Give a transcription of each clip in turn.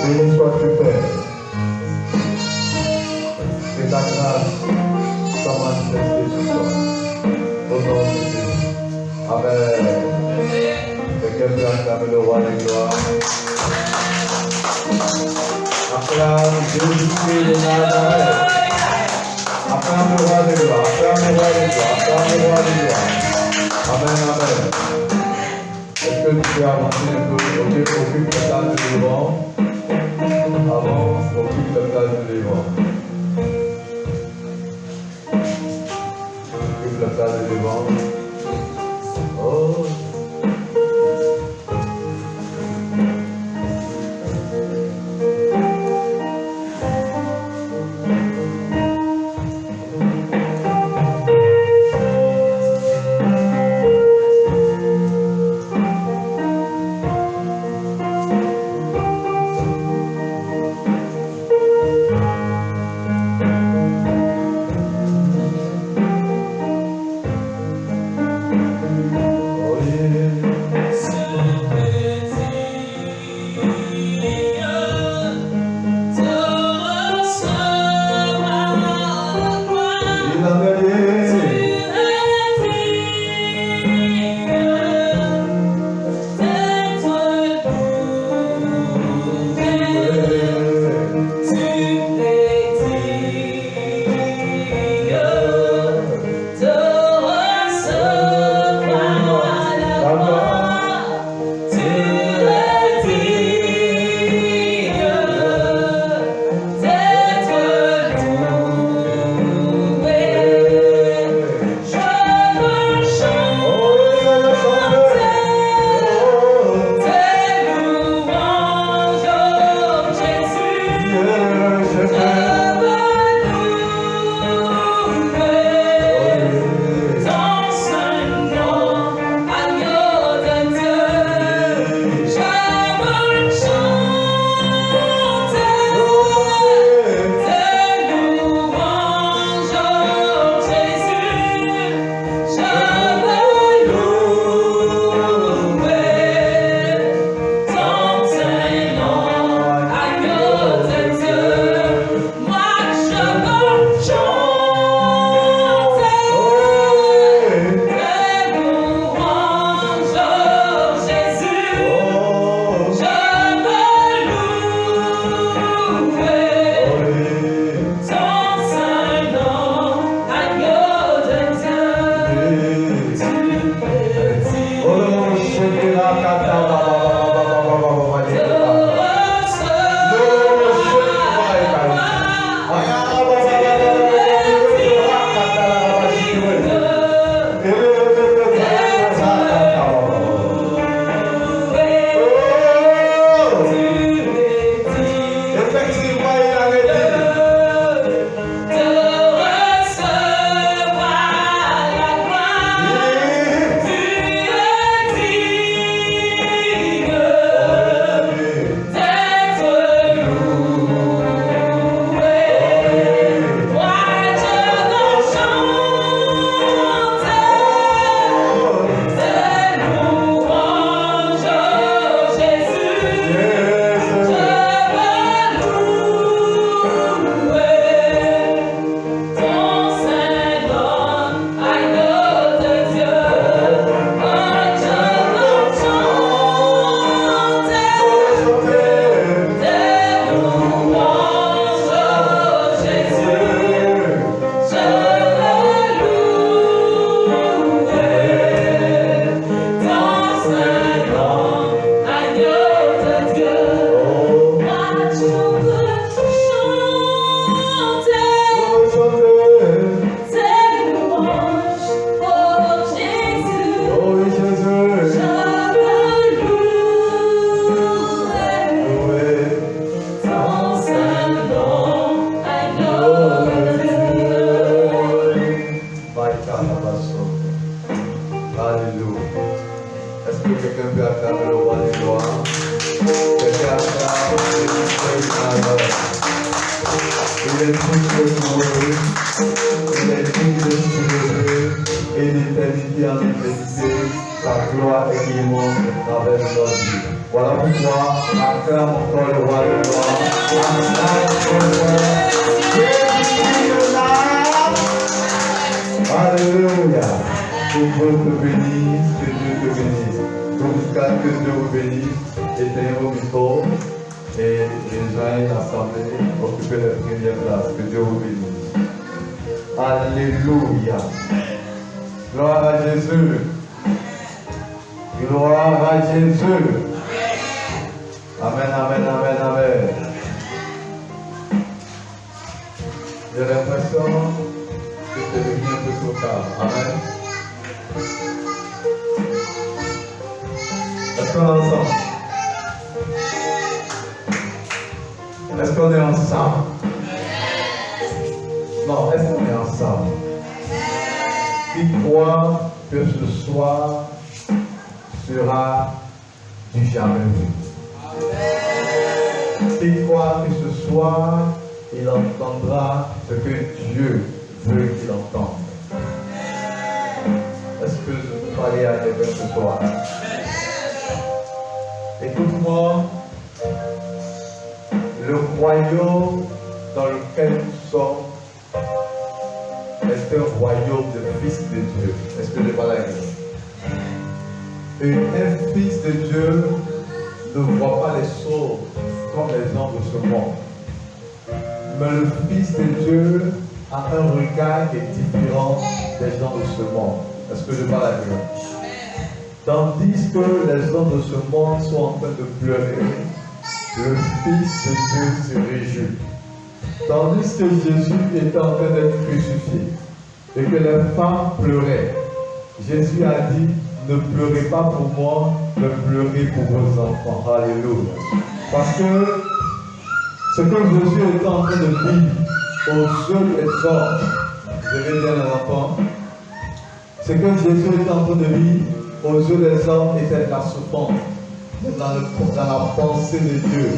Béni sois-tu, Père. Que ta grâce soit manifestée sur toi. Au nom de Jésus. Amen. Et que Dieu acclame le roi des gloires. Acclame Jésus-Christ de Nazareth. Acclame le roi des gloires. Acclame le roi des gloires. Acclame le roi des gloires. Amen, amen. Est-ce que tu peux avancer un peu? Occupe la place de devant. Avant, occupe la place de devant. Occupe la place de devant. Oh. Alléluia. Est-ce que quelqu'un peut acclamer le roi des gloires? Quelqu'un acclame le roi des gloires. Il est digne d'être heureux. Il est digne d'être heureux. Et d'éternité en éternité, sa gloire est immense à travers nos vies. Voilà pourquoi acclame encore le roi de gloire. Alléluia. Que Dieu te bénisse, que Dieu te bénisse. Jusqu'à que Dieu vous bénisse, éteignez vos micros et rejoignez l'assemblée, occupez la première place. Que Dieu vous bénisse. Alléluia. Gloire à Jésus. Gloire à Jésus. Amen, amen, amen, amen. J'ai l'impression que c'est devenu un peu trop tard. Amen. Est-ce qu'on est ensemble? Est-ce qu'on est ensemble? Non, est-ce qu'on est ensemble? Qui croit que ce soir sera du jamais vu? Qui croit que ce soir il entendra ce que Dieu veut qu'il entende? Est-ce que je peux parler à quelqu'un ce soir? Écoute-moi, le royaume dans lequel nous sommes est un royaume de fils de Dieu. Est-ce que je parle à quelqu'un? Et un fils de Dieu ne voit pas les choses comme les gens de ce monde. Mais le fils de Dieu a un regard qui est différent des gens de ce monde. Est-ce que je parle à quelqu'un? Tandis que les gens de ce monde sont en train de pleurer, le Fils de Dieu se réjouit. Tandis que Jésus était en train d'être crucifié et que les femmes pleuraient, Jésus a dit, ne pleurez pas pour moi, mais pleurez pour vos enfants. Alléluia. Parce que ce que Jésus était en train de vivre aux yeux des hommes, je vais dire à l'enfant, ce que Jésus était en train de vivre aux yeux des hommes était la souffrance. Mais dans la pensée de Dieu,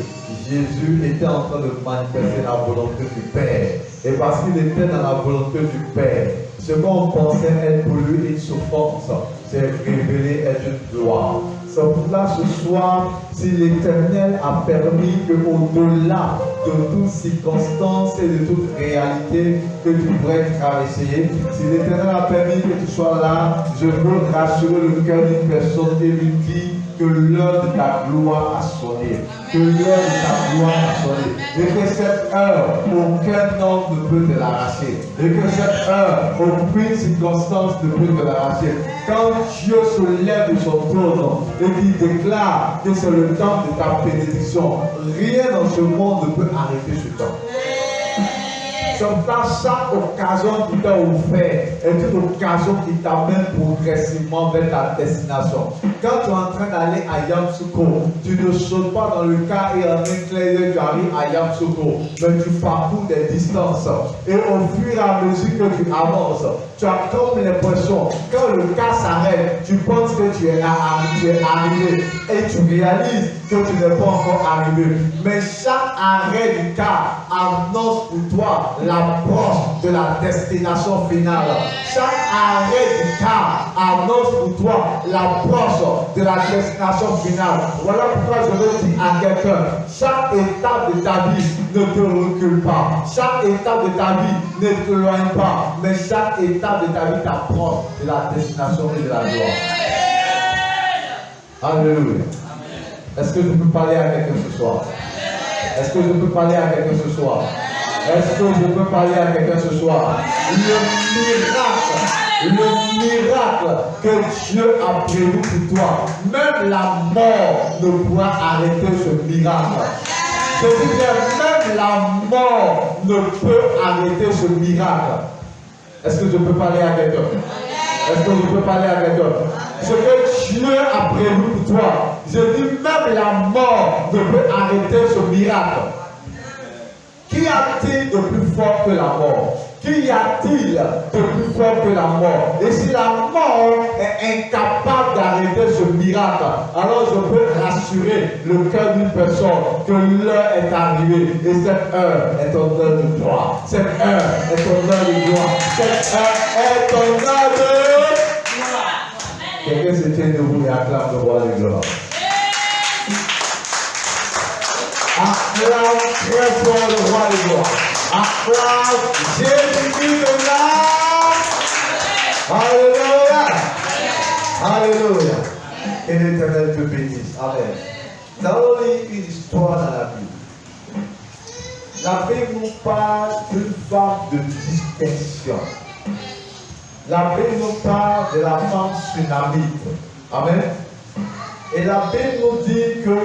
Jésus était en train de manifester la volonté du Père. Et parce qu'il était dans la volonté du Père, ce qu'on pensait être pour lui une souffrance, c'est révélé être une gloire. C'est pour cela ce soir, si l'Éternel a permis qu'au-delà de toute circonstance et de toute réalité que tu pourrais traverser, si l'Éternel a permis que tu sois là, je veux rassurer le cœur d'une personne et lui dire que l'heure de ta gloire a sonné. Que l'heure de ta gloire a sonné. Et que cette heure, aucun homme ne peut te l'arracher. Et que cette heure, aucune circonstance ne peut te l'arracher. Quand Dieu se lève de son trône et qu'il déclare que c'est le temps de ta bénédiction, rien dans ce monde ne peut arrêter ce temps. Dans chaque occasion qui t'a offert est une occasion qui t'amène progressivement vers ta destination. Quand tu es en train d'aller à Yamoussoukro, tu ne sautes pas dans le car et en un clin d'œil tu arrives à Yamoussoukro, mais tu parcours des distances. Et au fur et à mesure que tu avances, tu as comme l'impression, quand le car s'arrête, tu penses que tu es arrivé et tu réalises que tu n'es pas encore arrivé. Mais chaque arrêt du car annonce pour toi l'approche de la destination finale. Chaque arrêt du car annonce pour toi l'approche de la destination finale. Voilà pourquoi je veux dire à quelqu'un, chaque étape de ta vie ne te recule pas. Chaque étape de ta vie ne t'éloigne pas. Mais chaque étape de ta vie t'approche de la destination et de la gloire. Alléluia. Est-ce que je peux parler à quelqu'un ce soir? Est-ce que je peux parler à quelqu'un ce soir? Est-ce que je peux parler à quelqu'un ce soir? Le miracle que Dieu a prévu pour toi, même la mort ne pourra arrêter ce miracle. Je dis bien, même la mort ne peut arrêter ce miracle. Est-ce que je peux parler à quelqu'un? Est-ce que je peux parler à quelqu'un? Ce que Dieu a prévu pour toi, je dis même la mort ne peut arrêter ce miracle. Qu'y a-t-il de plus fort que la mort? Qu'y a-t-il de plus fort que la mort? Et si la mort est incapable d'arrêter ce miracle, alors je peux rassurer le cœur d'une personne que l'heure est arrivée. Et cette heure est ton heure de gloire. Cette heure est ton heure de gloire. Cette heure est ton heure de gloire. Quelqu'un se tient debout et acclame le roi de gloire. Acclame très fort le roi de gloire. Acclame Jésus-Christ de l'âme. Alléluia. Alléluia. Que l'Éternel te bénisse. Amen. Nous allons lire une histoire dans la Bible. La Bible nous parle d'une femme de distinction. La Bible nous parle de la femme sunamite. Amen. Et la Bible nous dit que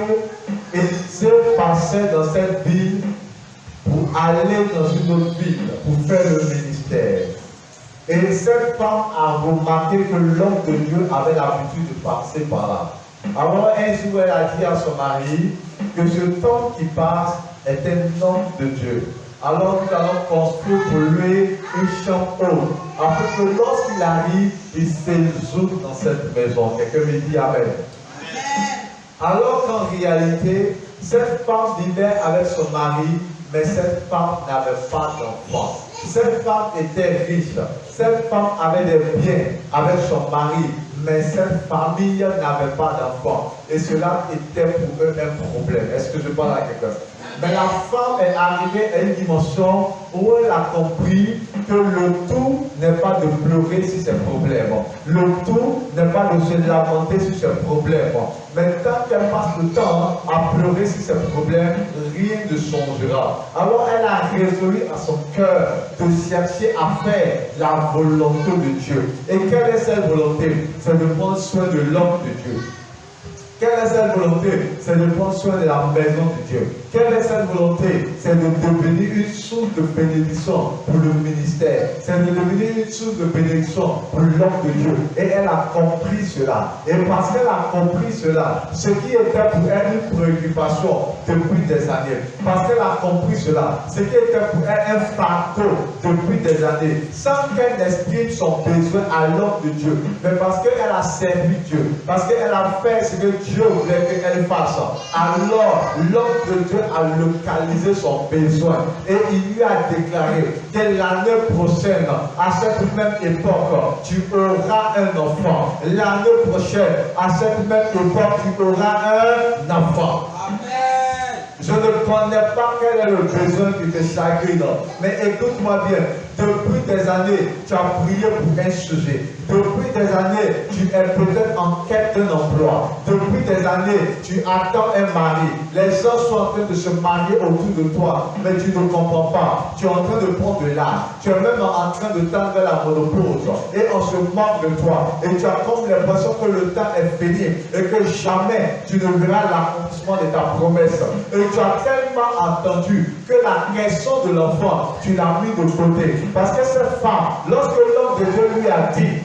Élisée passait dans cette ville pour aller dans une autre ville, pour faire le ministère. Et cette femme a remarqué que l'homme de Dieu avait l'habitude de passer par là. Alors un jour, elle a dit à son mari que ce temps qui passe est un homme de Dieu. Alors nous allons construire pour lui une chambre haute, afin que lorsqu'il arrive, il séjourne dans cette maison. Quelqu'un me dit Amen. Alors qu'en réalité, cette femme vivait avec son mari, mais cette femme n'avait pas d'enfant. Cette femme était riche, cette femme avait des biens avec son mari, mais cette famille n'avait pas d'enfant. Et cela était pour eux un problème. Est-ce que je parle à quelqu'un? Mais la femme est arrivée à une dimension où elle a compris que le tout n'est pas de pleurer sur ses problèmes. Le tout n'est pas de se lamenter sur ses problèmes. Mais tant qu'elle passe le temps à pleurer sur ses problèmes, rien ne changera. Alors elle a résolu à son cœur de chercher à faire la volonté de Dieu. Et quelle est cette volonté? C'est de prendre soin de l'homme de Dieu. Quelle est cette volonté? C'est de prendre soin de la maison de Dieu. Quelle est cette volonté? C'est de devenir une source de bénédiction pour le ministère. C'est de devenir une source de bénédiction pour l'homme de Dieu. Et elle a compris cela. Et parce qu'elle a compris cela, ce qui était pour elle une préoccupation depuis des années, parce qu'elle a compris cela, ce qui était pour elle un fardeau depuis des années, sans qu'elle exprime son besoin à l'homme de Dieu, mais parce qu'elle a servi Dieu, parce qu'elle a fait ce que Dieu voulait qu'elle fasse, alors l'homme de Dieu a localisé son besoin et il lui a déclaré que l'année prochaine, à cette même époque, tu auras un enfant. L'année prochaine, à cette même époque, tu auras un enfant. Amen. Je ne connais pas quel est le besoin qui te chagrine, mais écoute-moi bien. Depuis des années, tu as prié pour un sujet. Depuis des années, tu es peut-être en quête d'un emploi. Depuis des années, tu attends un mari. Les gens sont en train de se marier autour de toi, mais tu ne comprends pas. Tu es en train de prendre de l'âge. Tu es même en train de tendre vers la ménopause. Et on se moque de toi. Et tu as comme l'impression que le temps est fini et que jamais tu ne verras l'accomplissement de ta promesse. Et tu as tellement entendu que la question de l'enfant, tu l'as mis de côté. Parce que cette femme, lorsque l'homme de Dieu lui a dit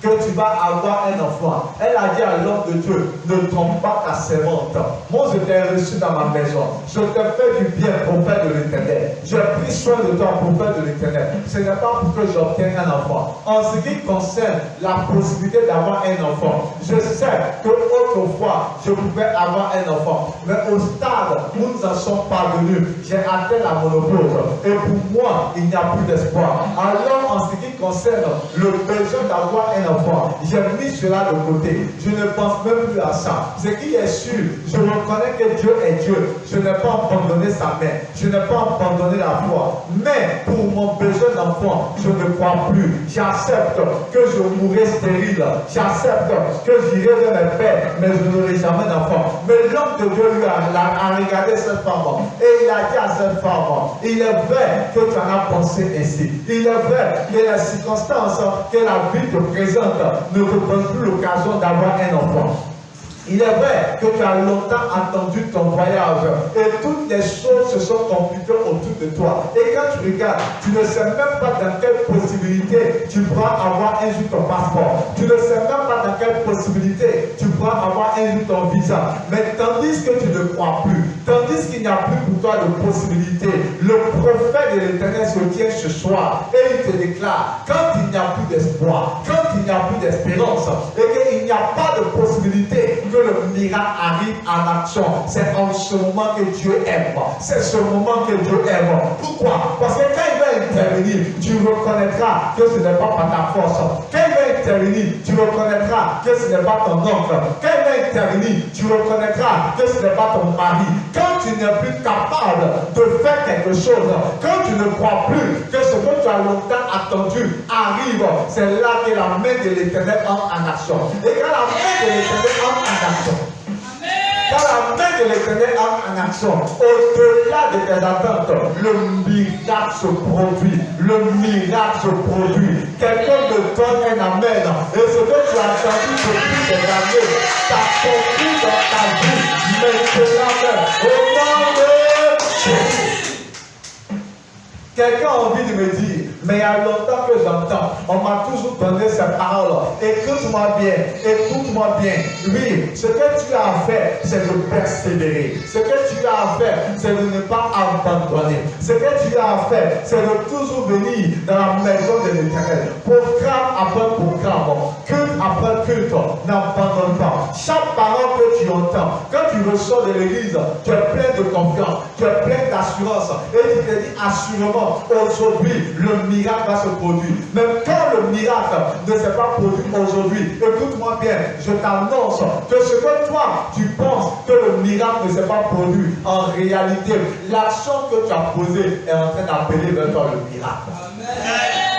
que tu vas avoir un enfant, elle a dit à l'homme de Dieu, ne trompe pas ta servante. Moi, je t'ai reçu dans ma maison. Je te fais du bien, prophète de l'Éternel. J'ai pris soin de toi, prophète de l'Éternel. Ce n'est pas pour que j'obtienne un enfant. En ce qui concerne la possibilité d'avoir un enfant, je sais que autrefois, je pouvais avoir un enfant. Mais au stade où nous en sommes parvenus, j'ai atteint la ménopause. Et pour moi, il n'y a plus d'espoir. Alors, en ce qui concerne le besoin d'avoir un enfant, j'ai mis cela de côté. Je ne pense même plus à ça. Ce qui est sûr, je reconnais que Dieu est Dieu. Je n'ai pas abandonné sa main. Je n'ai pas abandonné la foi. Mais pour mon besoin d'enfant, je ne crois plus. J'accepte que je mourrai stérile. J'accepte que j'irai vers mes pères, mais je n'aurai jamais d'enfant. Mais l'homme de Dieu lui a regardé cette femme et il a dit à cette femme, il est vrai que tu en as pensé ainsi. Il est vrai que les circonstances que la vie te présente ne te donne plus l'occasion d'avoir un enfant. Il est vrai que tu as longtemps attendu ton voyage et toutes les choses se sont compliquées autour de toi. Et quand tu regardes, tu ne sais même pas dans quelle possibilité tu pourras avoir un jour ton passeport. Tu ne sais même pas dans quelle possibilité tu pourras avoir un jour ton visa. Mais tandis que tu ne crois plus, tandis qu'il n'y a plus pour toi de possibilité, le prophète de l'Éternel se tient ce soir et il te déclare, quand il n'y a plus d'espoir, quand il n'y a plus d'espérance et qu'il n'y a pas de possibilité que le miracle arrive en action, c'est en ce moment que Dieu aime. C'est ce moment que Dieu aime. Pourquoi? Parce que quand il va intervenir, tu reconnaîtras que ce n'est pas par ta force. Quand il va intervenir, tu reconnaîtras que ce n'est pas ton oncle. Quand il va intervenir, tu reconnaîtras que ce n'est pas ton mari. Quand tu n'es plus capable de faire quelque chose, quand tu ne crois plus que ce que tu as longtemps attendu arrive, c'est là que la main de l'Éternel entre en action. Et quand la main de l'Éternel entre en action, quand la main de l'Éternel entre en action, au-delà de tes attentes, le miracle se produit. Le miracle se produit. Quelqu'un me donne un amen. Et ce que tu as attendu depuis des années, t'accomplit dans ta vie. Maintenant, au nom de Jésus. Quelqu'un a envie de me dire, mais il y a longtemps que j'entends, on m'a toujours donné ces paroles. Écoute-moi bien, écoute-moi bien. Oui, ce que tu as à faire, c'est de persévérer. Ce que tu as à faire, c'est de ne pas abandonner. Ce que tu as à faire, c'est de toujours venir dans la maison de l'Éternel. Programme après programme, culte après culte, n'abandonne pas. Chaque parole que tu entends, quand tu ressors de l'église, tu es plein de confiance, tu es plein d'assurance. Et tu te dis assurément, aujourd'hui, le miracle va se produire. Même quand le miracle ne s'est pas produit aujourd'hui, écoute-moi bien, je t'annonce que ce que toi, tu penses que le miracle ne s'est pas produit, en réalité, l'action que tu as posée est en train d'appeler vers toi le miracle. Amen.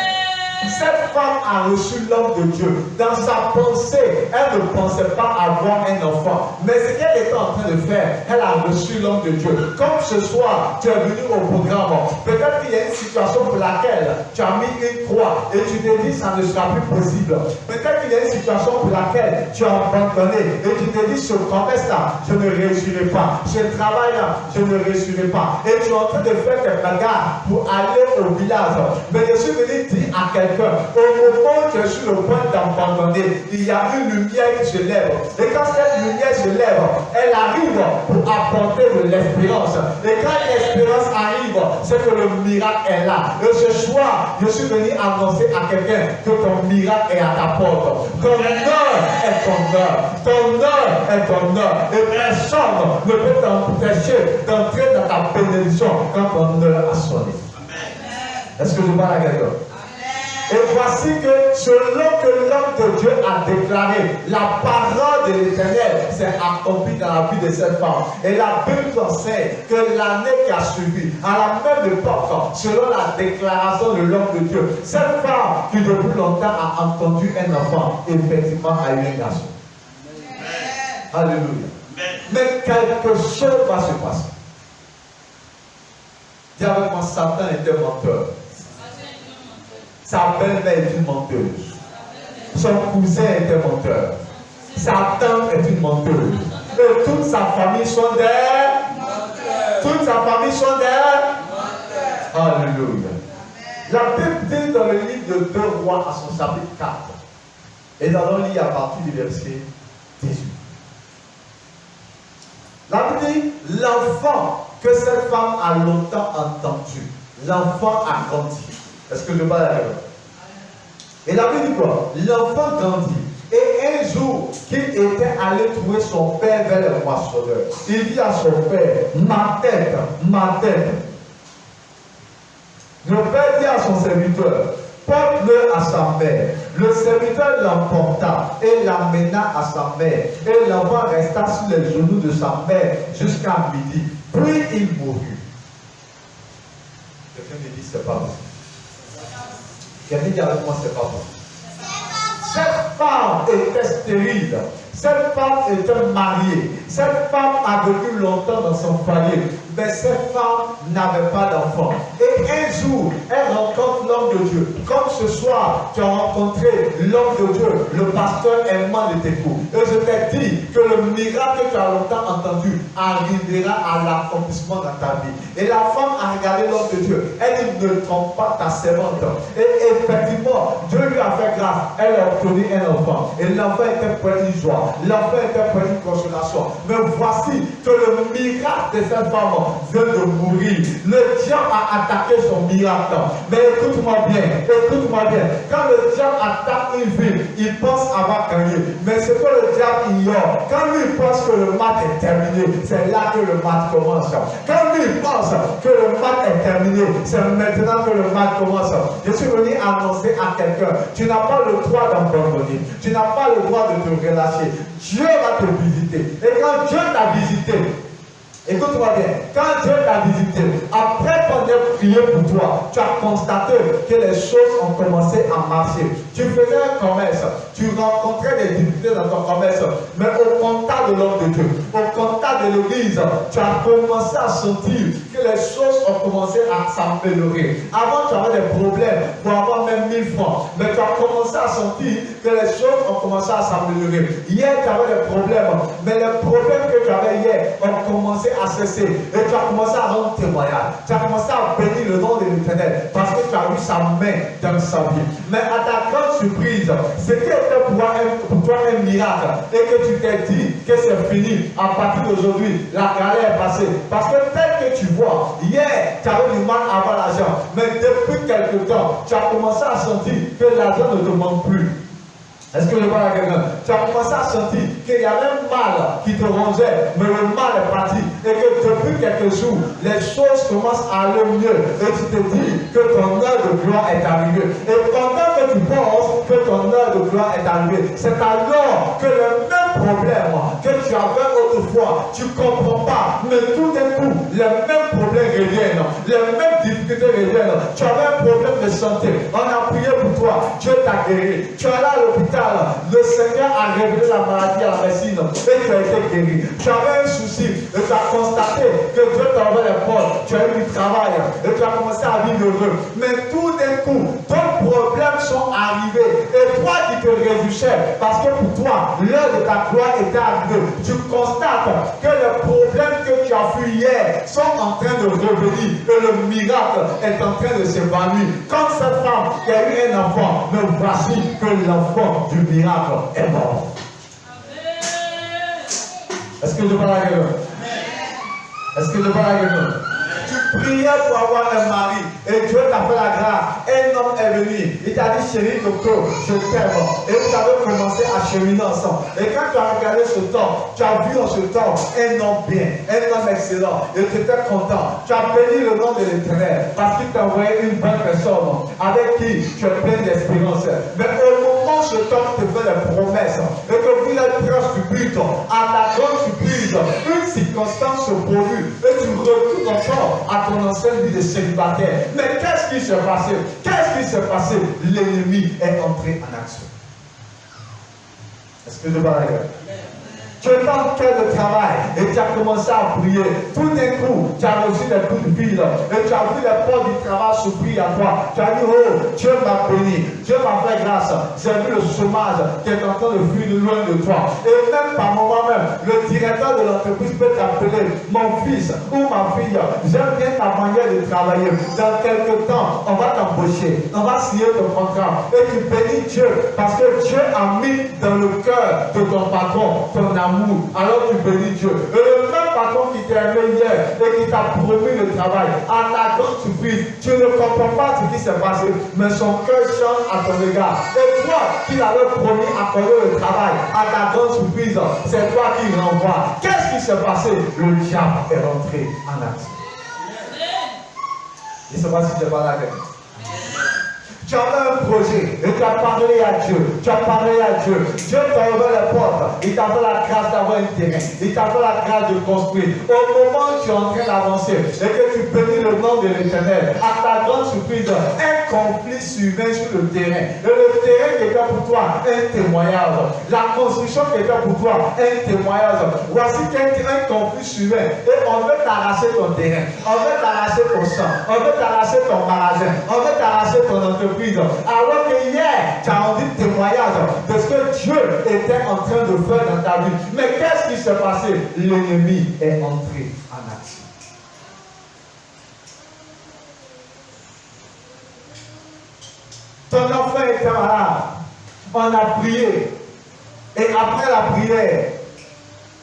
Cette femme a reçu l'homme de Dieu. Dans sa pensée, elle ne pensait pas avoir un enfant. Mais ce qu'elle était en train de faire, elle a reçu l'homme de Dieu. Comme ce soir, tu es venu au programme, peut-être qu'il y a une situation pour laquelle tu as mis une croix et tu te dis ça ne sera plus possible. Peut-être qu'il y a une situation pour laquelle tu as abandonné et tu te dis ce commerce-là, je ne réussirai pas. Ce travail-là, je ne réussirai pas. Et tu es en train de faire tes bagarres pour aller au village. Mais je suis venu dire à quelqu'un, au moment où tu es sur le point d'abandonner, il y a une lumière qui se lève. Et quand cette lumière se lève, elle arrive pour apporter de l'espérance. Et quand l'espérance arrive, c'est que le miracle est là. Et ce soir, je suis venu annoncer à quelqu'un que ton miracle est à ta porte. Ton heure est ton heure. Ton heure est ton heure. Et personne ne peut t'empêcher d'entrer dans ta bénédiction quand ton heure a sonné. Est-ce que je parle à quelqu'un? Et voici que selon que l'homme de Dieu a déclaré, la parole de l'Éternel s'est accomplie dans la vie de cette femme. Et la Bible enseigne que l'année qui a suivi, à la même époque, selon la déclaration de l'homme de Dieu, cette femme qui depuis longtemps a entendu un enfant, effectivement a eu un garçon. Alléluia. Mais quelque chose va se passer. Dis avec moi, Satan était menteur. Sa belle-mère est une menteuse. Son cousin était menteur. Sa tante est une menteuse. Et toute sa famille sont des menteurs. Toute sa famille sont des menteurs. Alléluia. La Bible dit dans le livre de 2 Rois à son chapitre 4. Et nous allons lire à partir du verset 18. La Bible dit, l'enfant que cette femme a longtemps entendu, l'enfant a grandi. Est-ce que je parle à quelqu'un? Et la Bible dit quoi? L'enfant grandit. Et un jour, qu'il était allé trouver son père vers le moissonneur, il dit à son père, ma tête, ma tête. Le père dit à son serviteur, porte-le à sa mère. Le serviteur l'emporta et l'amena à sa mère. Et l'enfant resta sur les genoux de sa mère jusqu'à midi. Puis il mourut. Quelqu'un me dit, c'est pas possible. Quelqu'un dit avec moi, c'est pas possible. Cette femme était stérile. Cette femme était mariée. Cette femme a vécu longtemps dans son foyer. Mais cette femme n'avait pas d'enfant. Et un jour, elle rencontres l'homme de Dieu. Comme ce soir, tu as rencontré l'homme de Dieu, le pasteur aimant de tes coups. Et je t'ai dit que le miracle que tu as longtemps entendu arrivera à l'accomplissement dans ta vie. Et la femme a regardé l'homme de Dieu. Elle dit, ne trompe pas ta servante. Et effectivement, Dieu lui a fait grâce. Elle a obtenu un enfant. Et l'enfant était pour une joie. L'enfant était pour une consolation. Mais voici que le miracle de cette femme vient de mourir. Le diable a attaqué son miracle. Mais écoute-moi bien. Écoute-moi bien. Quand le diable attaque une ville, il pense avoir gagné. Mais ce que le diable ignore, quand lui pense que le match est terminé, c'est là que le match commence. Quand lui pense que le match est terminé, c'est maintenant que le match commence. Je suis venu annoncer à quelqu'un, tu n'as pas le droit d'abandonner. Tu n'as pas le droit de te relâcher. Dieu va te visiter. Et quand Dieu t'a visité, écoute-moi bien, quand Dieu t'a visité, après qu'on ait prié pour toi, tu as constaté que les choses ont commencé à marcher. Tu faisais un commerce, tu rencontrais des difficultés dans ton commerce, mais au contact de l'homme de Dieu, au contact de l'église, tu as commencé à sentir que les choses ont commencé à s'améliorer. Avant, tu avais des problèmes pour avoir même 1000 francs, mais tu as commencé à sentir que les choses ont commencé à s'améliorer. Hier, tu avais des problèmes, mais les problèmes que tu avais hier ont commencé à cesser. Et tu as commencé à rendre témoignage. Tu as commencé à bénir le nom de l'Éternel parce que tu as vu sa main dans sa vie. Mais à ta grande surprise, ce qui était pour toi un miracle et que tu t'es dit que c'est fini, à partir d'aujourd'hui, la galère est passée. Parce que tel que tu vois, hier, tu avais du mal à avoir l'argent. Mais depuis quelque temps, tu as commencé à sentir que l'argent ne te manque plus. Est-ce que je parle à quelqu'un? Tu as commencé à sentir qu'il y avait un mal qui te rongeait, mais le mal est parti. Et que depuis quelques jours, les choses commencent à aller mieux. Et tu te dis que ton heure de gloire est arrivée. Et pendant que tu penses que ton heure de gloire est arrivée, c'est alors que le même problème que tu avais autrefois, tu ne comprends pas. Mais tout d'un coup, les mêmes problèmes reviennent. Les mêmes difficultés reviennent. Tu avais un problème de santé. On a prié pour toi. Dieu t'a guéri. Tu es là à l'hôpital. Le Seigneur a révélé la maladie à la médecine et tu as été guéri. Tu avais un souci et tu as constaté que Dieu t'a ouvert les portes. Tu as eu du travail et tu as commencé à vivre heureux. Mais tout d'un coup, d'autres problèmes sont arrivés et toi qui te réjouissais parce que pour toi, l'heure de ta gloire était arrivée. Tu constates que les problèmes que tu as fui hier sont en train de revenir et le miracle est en train de s'évanouir. Comme cette femme qui a eu un enfant, mais voici que l'enfant du miracle est mort. Est-ce que je parle à quelqu'un? Est-ce que je parle à quelqu'un? Tu priais pour avoir un mari et Dieu t'a fait la grâce. Un homme est venu. Il t'a dit, chérie Coco, je t'aime. Et vous avez commencé à cheminer ensemble. Et quand tu as regardé ce temps, tu as vu en ce temps un homme bien, un homme excellent. Et tu étais content. Tu as béni le nom de l'Éternel parce qu'il t'a envoyé une bonne personne avec qui tu es plein d'espérance. Mais au moment où ce temps te fait des promesses et que vous êtes proche du but, à ta grande surprise, une circonstance se produit et tu retournes encore à ton ancienne vie de célibataire. Mais qu'est-ce qui s'est passé? Qu'est-ce qui s'est passé? L'ennemi est entré en action. Est-ce que je parle à quelqu'un? Tu es en quel de travail et tu as commencé à prier. Tout d'un coup, tu as reçu des coups de fil et tu as vu les portes du travail s'ouvrir à toi. Tu as dit, oh, Dieu m'a béni, Dieu m'a fait grâce. J'ai vu le chômage qui est en train de fuir loin de toi. Et même par moment même, le directeur de l'entreprise peut t'appeler, mon fils ou ma fille, j'aime bien ta manière de travailler. Dans quelques temps, on va t'embaucher, on va signer ton contrat. Et tu bénis Dieu parce que Dieu a mis dans le cœur de ton patron ton amour. Alors tu bénis Dieu. Et le même patron qui t'a aimé hier et qui t'a promis le travail, à ta grande surprise, tu ne comprends pas ce qui s'est passé, mais son cœur change à ton égard. Et toi qui l'avais promis accorder le travail, à ta grande surprise, c'est toi qui renvoie. Qu'est-ce qui s'est passé? Le diable est rentré en action. Je ne sais pas si tu es pas là avec moi. Tu avais un projet et tu as parlé à Dieu. Tu as parlé à Dieu. Dieu t'a ouvert les portes. Il t'a fait la grâce d'avoir un terrain. Il t'a fait la grâce de construire. Au moment où tu es en train d'avancer et que tu bénis le nom de l'Éternel, à ta grande surprise, un conflit survient sur le terrain. Et le terrain qui était pour toi, un témoignage. La construction qui était pour toi, un témoignage. Voici qu'un conflit survient et on veut t'arracher ton terrain. On veut t'arracher ton champ. On veut t'arracher ton magasin. On veut t'arracher arraché ton entreprise. Alors que hier, tu as rendu témoignage de ce que Dieu était en train de faire dans ta vie. Mais qu'est-ce qui s'est passé? L'ennemi est entré en action. Ton enfant était malade. On a prié. Et après la prière,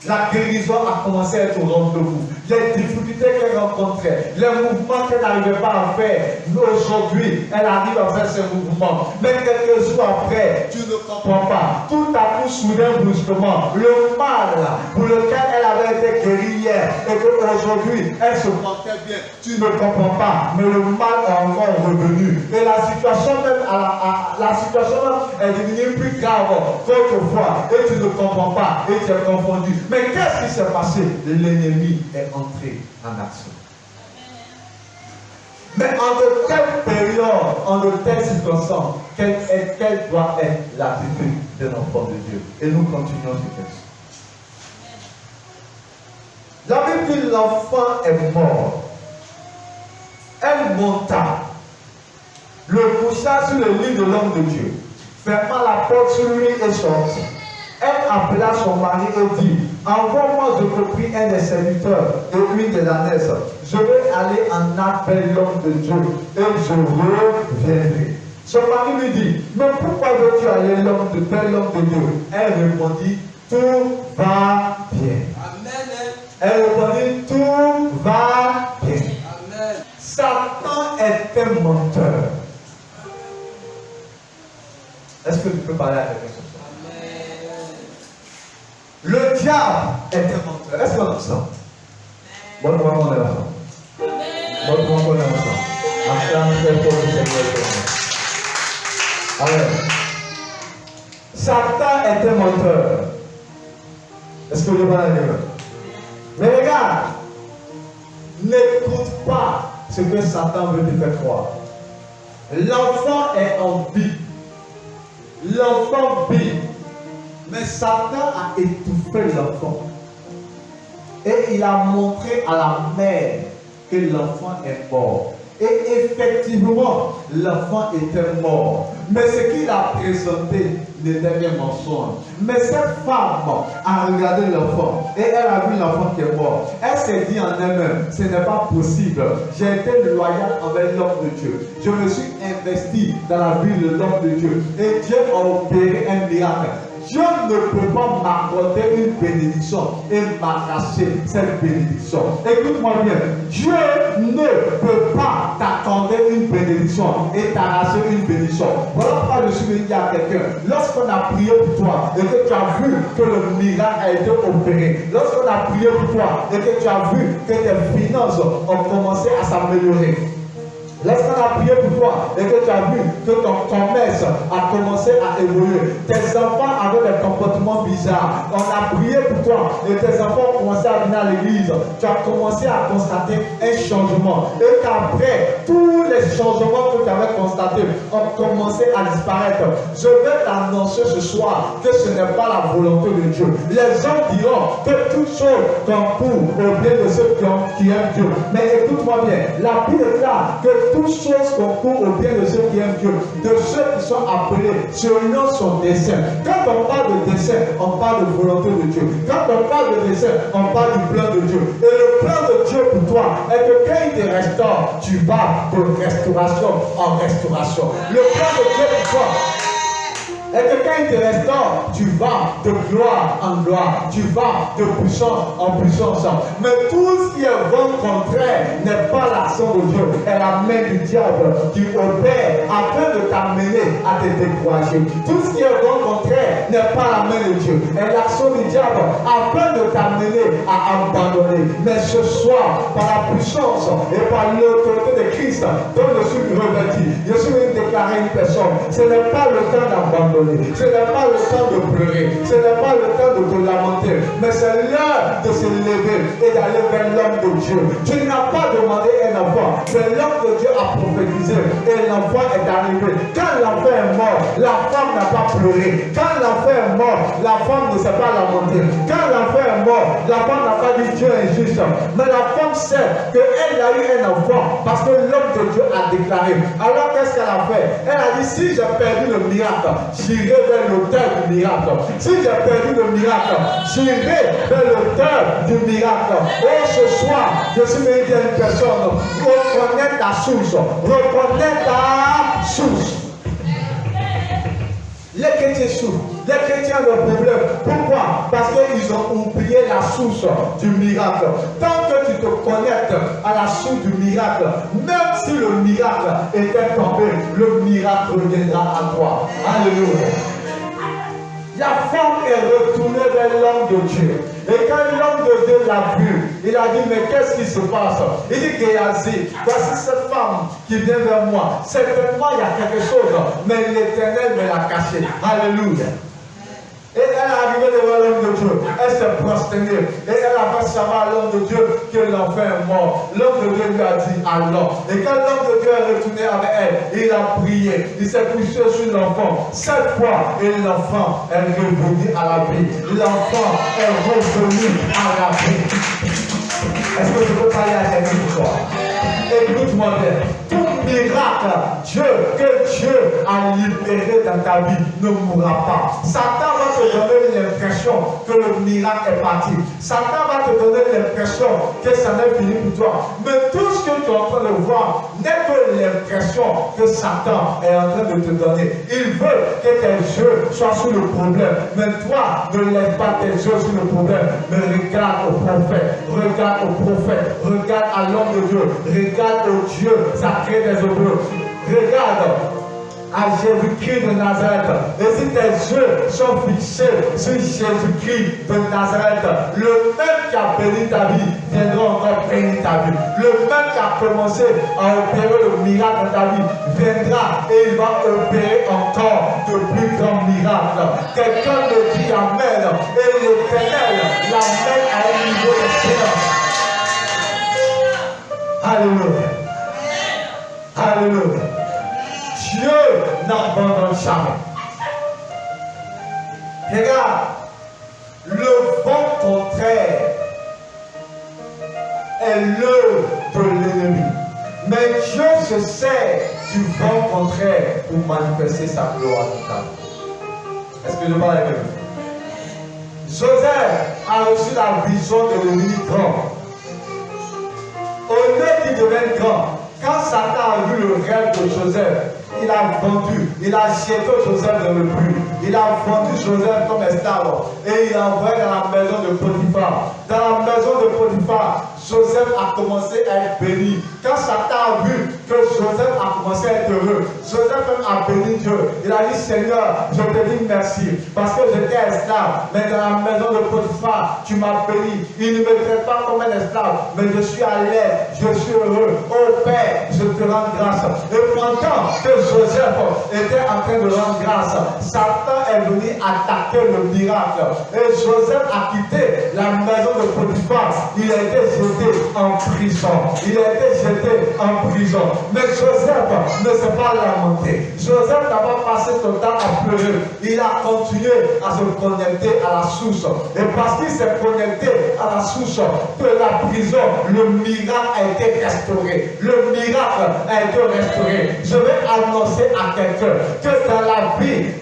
la guérison a commencé à être au rendez-vous. Les difficultés qu'elle rencontrait, les mouvements qu'elle n'arrivait pas à faire, aujourd'hui, elle arrive à faire ces mouvements. Mais quelques jours après, tu ne comprends pas. Tout à coup, soudain, brusquement, le mal pour lequel elle avait été guérie hier et qu'aujourd'hui, elle se portait bien, tu ne comprends pas. Mais le mal est encore revenu. Et la situation même, la situation même est devenue plus grave qu'autrefois. Et tu ne comprends pas. Et tu es confondu. Mais qu'est-ce qui s'est passé? L'ennemi est entré en action. Mais en de telles périodes, en de telles circonstances, quelle doit être l'attitude de l'enfant de Dieu? Et nous continuons ce texte. La Bible dit l'enfant est mort. Elle monta, le coucha sur le lit de l'homme de Dieu, ferma la porte sur lui et sortit. Elle appela son mari et dit, envoie-moi, je te prie, un des serviteurs et une des ânesses. Je vais aller en appeler l'homme de Dieu et je reviendrai. Son mari lui dit, mais pourquoi veux-tu aller l'homme de Dieu? Elle répondit, tout va bien. Amen. Elle répondit, tout va bien. Amen. Satan était menteur. Est-ce que tu peux parler à quelqu'un? Le diable était menteur. Est-ce qu'on a ça? Bonne-moi qu'on est ensemble. Bonne-moi qu'on est ensemble. Acclame très fort le Seigneur. Amen. Satan était menteur. Est-ce que vous voyez là? Mais regarde, n'écoute pas ce que Satan veut te faire croire. L'enfant est en vie. L'enfant vit. Mais Satan a étouffé l'enfant. Et il a montré à la mère que l'enfant est mort. Et effectivement, l'enfant était mort. Mais ce qu'il a présenté n'était qu'un mensonge. Mais cette femme a regardé l'enfant et elle a vu l'enfant qui est mort. Elle s'est dit en elle-même, ce n'est pas possible. J'ai été loyal envers l'homme de Dieu. Je me suis investi dans la vie de l'homme de Dieu. Et Dieu a opéré un miracle. Dieu ne peut pas m'accorder une bénédiction et m'arracher cette bénédiction. Écoute-moi bien, Dieu ne peut pas t'accorder une bénédiction et t'arracher une bénédiction. Voilà pourquoi je suis venu dire à quelqu'un, lorsqu'on a prié pour toi et que tu as vu que le miracle a été opéré, lorsqu'on a prié pour toi et que tu as vu que tes finances ont commencé à s'améliorer, lorsqu'on a prié pour toi et que tu as vu que ton commerce a commencé à évoluer, tes enfants avaient des comportements bizarres, on a prié pour toi et tes enfants ont commencé à venir à l'église, tu as commencé à constater un changement et qu'après tous les changements que tu avais constatés ont commencé à disparaître, je vais t'annoncer ce soir que ce n'est pas la volonté de Dieu. Les gens diront que toutes choses concourent au bien de ceux qui aiment Dieu. Mais écoute-moi bien, la Bible est là que toutes choses concourent au bien de ceux qui aiment Dieu, de ceux qui sont appelés selon son dessein. Quand on parle de dessein, on parle de volonté de Dieu. Quand on parle de dessein, on parle du plan de Dieu. Et le plan de Dieu pour toi est que quand il te restaure, tu vas de restauration en restauration. Le plan de Dieu pour toi et que quand il te restaure, tu vas de gloire en gloire, tu vas de puissance en puissance. Mais tout ce qui est vent contraire n'est pas l'action de Dieu, est la main du diable qui opère afin de t'amener à te décourager. Tout ce qui est vent contraire n'est pas la main de Dieu, est l'action du diable afin de t'amener à abandonner. Mais ce soir, par la puissance et par l'autorité de Christ, dont je suis revêtu, je suis venu déclarer une personne Ce n'est pas le temps d'abandonner. Ce n'est pas le temps de pleurer. Ce n'est pas le temps de te lamenter. Mais c'est l'heure de se lever et d'aller vers l'homme de Dieu. Tu n'as pas demandé un enfant. C'est l'homme de Dieu a prophétisé. Et l'enfant est arrivé. Quand l'enfant est mort, la femme n'a pas pleuré. Quand l'enfant est mort, la femme ne s'est pas lamentée. Quand l'enfant est mort, la femme n'a pas dit Dieu est juste. Mais la femme sait qu'elle a eu un enfant parce que l'homme de Dieu a déclaré. Alors qu'est-ce qu'elle a fait? Elle a dit, si j'ai perdu le miracle, j'irai vers l'auteur du miracle. Si j'ai perdu le miracle, j'irai vers l'auteur du miracle. Et ce soir, je suis venu dire à une personne, reconnais ta source. Reconnais ta source. Les chrétiens souffrent. Les chrétiens ont le problème. Pourquoi? Parce qu'ils ont oublié la source du miracle. Tant que tu te connectes à la source du miracle, même si le miracle était tombé, le miracle reviendra à toi. Alléluia. La femme est retournée vers l'homme de Dieu. Et quand l'homme de Dieu l'a vu, il a dit, mais qu'est-ce qui se passe? Il dit, Géasi, voici cette femme qui vient vers moi. Certainement, il y a quelque chose, mais l'Éternel me l'a caché. Alléluia. Et elle est arrivée devant l'homme de Dieu. Elle s'est prosternée. Et elle a fait savoir à l'homme de Dieu que l'enfant est mort. L'homme de Dieu lui a dit alors. Et quand l'homme de Dieu est retourné avec elle, il a prié. Il s'est couché sur l'enfant. 7 fois. Et l'enfant est revenu à la vie. L'enfant est revenu à la vie. Est-ce que je peux parler à quelqu'un ce soir? Écoute-moi bien. Tout miracle, que Dieu a libéré dans ta vie ne mourra pas. Satan va te donner l'impression que le miracle est parti. Satan va te donner l'impression que ça n'est fini pour toi. Mais tout ce que tu es en train de voir n'est que l'impression que Satan est en train de te donner. Il veut que tes yeux soient sur le problème. Mais toi, ne lève pas tes yeux sur le problème. Mais regarde au prophète. Regarde au prophète. Regarde à l'homme de Dieu. Regarde au Dieu sacré des Hébreux. Regarde à Jésus-Christ de Nazareth. Et si tes yeux sont fixés sur Jésus-Christ de Nazareth, le même qui a béni ta vie viendra encore bénir ta vie. Le même qui a commencé à opérer le miracle dans ta vie viendra et il va opérer encore de plus grands miracles. Quelqu'un me dit Amen. Et l'Éternel l'amène à un niveau d'excellence. Alléluia. Alléluia. Dieu n'abandonne jamais. Regarde, le vent contraire est l'œuvre de l'ennemi. Mais Dieu se sert du vent contraire pour manifester sa gloire dans ta vie. Est-ce que je parle avec vous? Joseph a reçu la vision de l'ennemi grand. Au lieu qu'il devienne grand, quand Satan a vu le rêve de Joseph, il a vendu, il a jeté Joseph dans le puits. Il a vendu Joseph comme esclave et il l'a envoyé dans la maison de Potiphar. Dans la maison de Potiphar, Joseph a commencé à être béni. Quand Satan a vu que Joseph a commencé à être heureux, Joseph même a béni Dieu. Il a dit, Seigneur, je te dis merci parce que j'étais esclave, mais dans la maison de Potiphar, tu m'as béni. Il ne me traite pas comme un esclave, mais je suis à l'aise, je suis heureux. Oh Père, je te rends grâce. Et pendant que Joseph était en train de rendre grâce, Satan est venu attaquer le miracle. Et Joseph a quitté la maison de Potiphar. Il a été jeté en prison. Il a été jeté en prison. Mais Joseph ne s'est pas lamenté. Joseph n'a pas passé son temps à pleurer. Il a continué à se connecter à la source. Et parce qu'il s'est connecté à la source de la prison, le miracle a été restauré. Le miracle a été restauré. Je vais annoncer à quelqu'un que dans la vie,